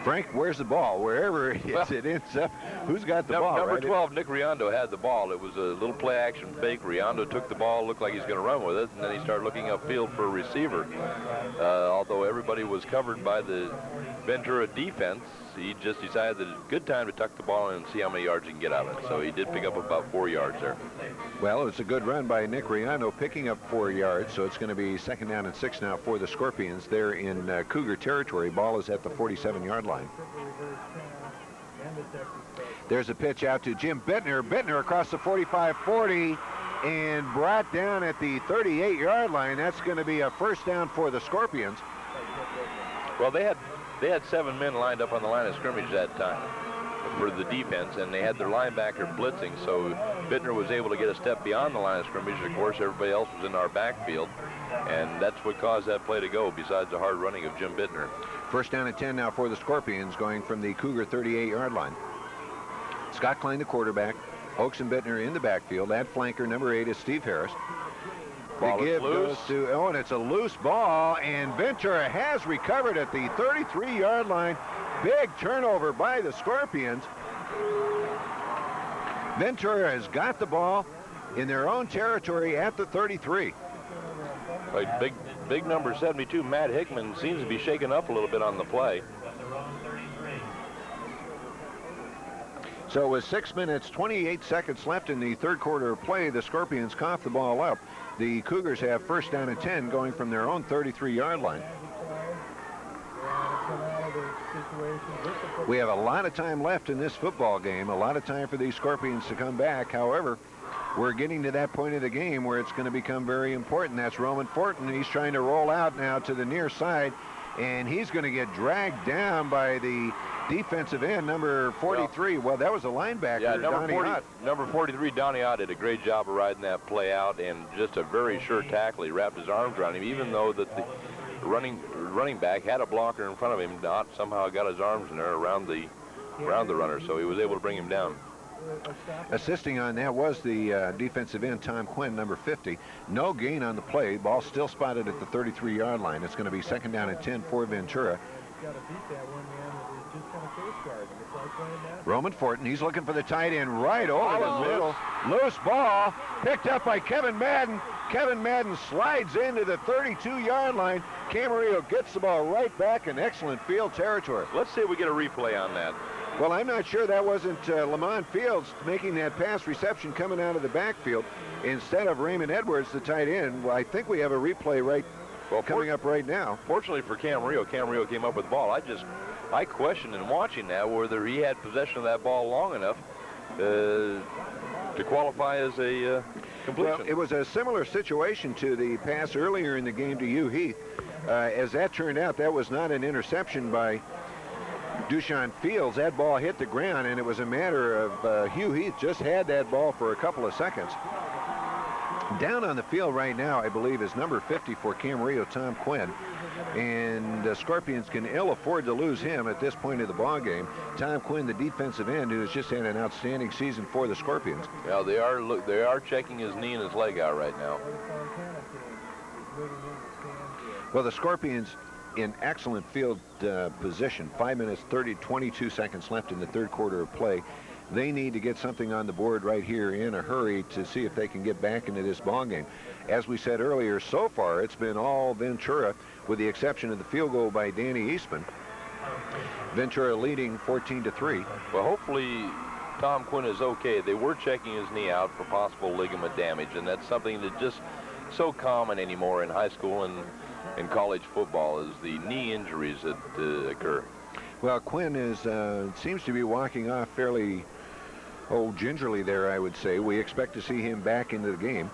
Speaker 10: Frank, where's the ball? Wherever it is, it ends up. Who's got the ball?
Speaker 8: Number 12, Nick Riondo had the ball. It was a little play-action fake. Riondo took the ball, looked like he's going to run with it, and then he started looking upfield for a receiver. Although everybody was covered by the Ventura defense, he just decided that it's a good time to tuck the ball in and see how many yards he can get out of it. So he did pick up about 4 yards there.
Speaker 10: Well, it's a good run by Nick Riondo, picking up 4 yards. So it's going to be 2nd down and 6 now for the Scorpions. They're in Cougar territory. Ball is at the 47-yard line. There's a pitch out to Jim Bittner. Bittner across the 45-40 and brought down at the 38-yard line. That's going to be a 1st down for the Scorpions.
Speaker 8: Well, they had 7 men lined up on the line of scrimmage that time for the defense, and they had their linebacker blitzing, so Bittner was able to get a step beyond the line of scrimmage. Of course, everybody else was in our backfield, and that's what caused that play to go, besides the hard running of Jim Bittner.
Speaker 10: 1st down and 10 now for the Scorpions, going from the Cougar 38-yard line. Scott Klein, the quarterback. Oakes and Bittner in the backfield. At flanker, number 8 is Steve Harris.
Speaker 8: Ball
Speaker 10: the give
Speaker 8: loose.
Speaker 10: goes to, and it's a loose ball, and Ventura has recovered at the 33-yard line. Big turnover by the Scorpions. Ventura has got the ball in their own territory at the 33.
Speaker 8: Like big number 72, Matt Hickman, seems to be shaken up a little bit on the play.
Speaker 10: So with 6 minutes, 28 seconds left in the 3rd quarter of play, the Scorpions cough the ball up. The Cougars have 1st down and 10 going from their own 33-yard line. We have a lot of time left in this football game, a lot of time for these Scorpions to come back. However, we're getting to that point of the game where it's going to become very important. That's Roman Fortin. He's trying to roll out now to the near side, and he's going to get dragged down by the defensive end, number 43. Well, that was a linebacker,
Speaker 8: yeah, number 43, Donnie Ott, did a great job of riding that play out, and just a very sure tackle. He wrapped his arms around him, even though that the running back had a blocker in front of him, somehow got his arms in there around the runner, so he was able to bring him down.
Speaker 10: Assisting on that was the defensive end, Tom Quinn, number 50. No gain on the play. Ball still spotted at the 33-yard line. It's going to be 2nd down and 10 for Ventura. Roman Fortin, he's looking for the tight end right over the middle. Loose ball picked up by Kevin Madden. Kevin Madden slides into the 32-yard line. Camarillo gets the ball right back in excellent field territory.
Speaker 8: Let's see if we get a replay on that.
Speaker 10: Well, I'm not sure that wasn't Lamont Fields making that pass reception coming out of the backfield instead of Raymond Edwards, the tight end. Well, I think we have a replay coming up right now.
Speaker 8: Fortunately for Camarillo came up with the ball. I questioned in watching that whether he had possession of that ball long enough to qualify as a completion.
Speaker 10: Well, it was a similar situation to the pass earlier in the game to Hugh Heath. As that turned out, that was not an interception by Dushan Fields. That ball hit the ground, and it was a matter of Hugh Heath just had that ball for a couple of seconds. Down on the field right now, I believe, is number 50 for Camarillo, Tom Quinn. And the Scorpions can ill afford to lose him at this point of the ball game. Tom Quinn, the defensive end, who has just had an outstanding season for the Scorpions.
Speaker 8: Yeah, they are checking his knee and his leg out right now.
Speaker 10: Well, the Scorpions in excellent field position. 5 minutes, 22 seconds left in the third quarter of play. They need to get something on the board right here in a hurry to see if they can get back into this ball game. As we said earlier, so far it's been all Ventura, with the exception of the field goal by Danny Eastman. Ventura leading 14-3.
Speaker 8: Well, hopefully Tom Quinn is okay. They were checking his knee out for possible ligament damage, and that's something that just so common anymore in high school and in college football, is the knee injuries that occur.
Speaker 10: Well, Quinn seems to be walking off fairly gingerly there, I would say. We expect to see him back into the game.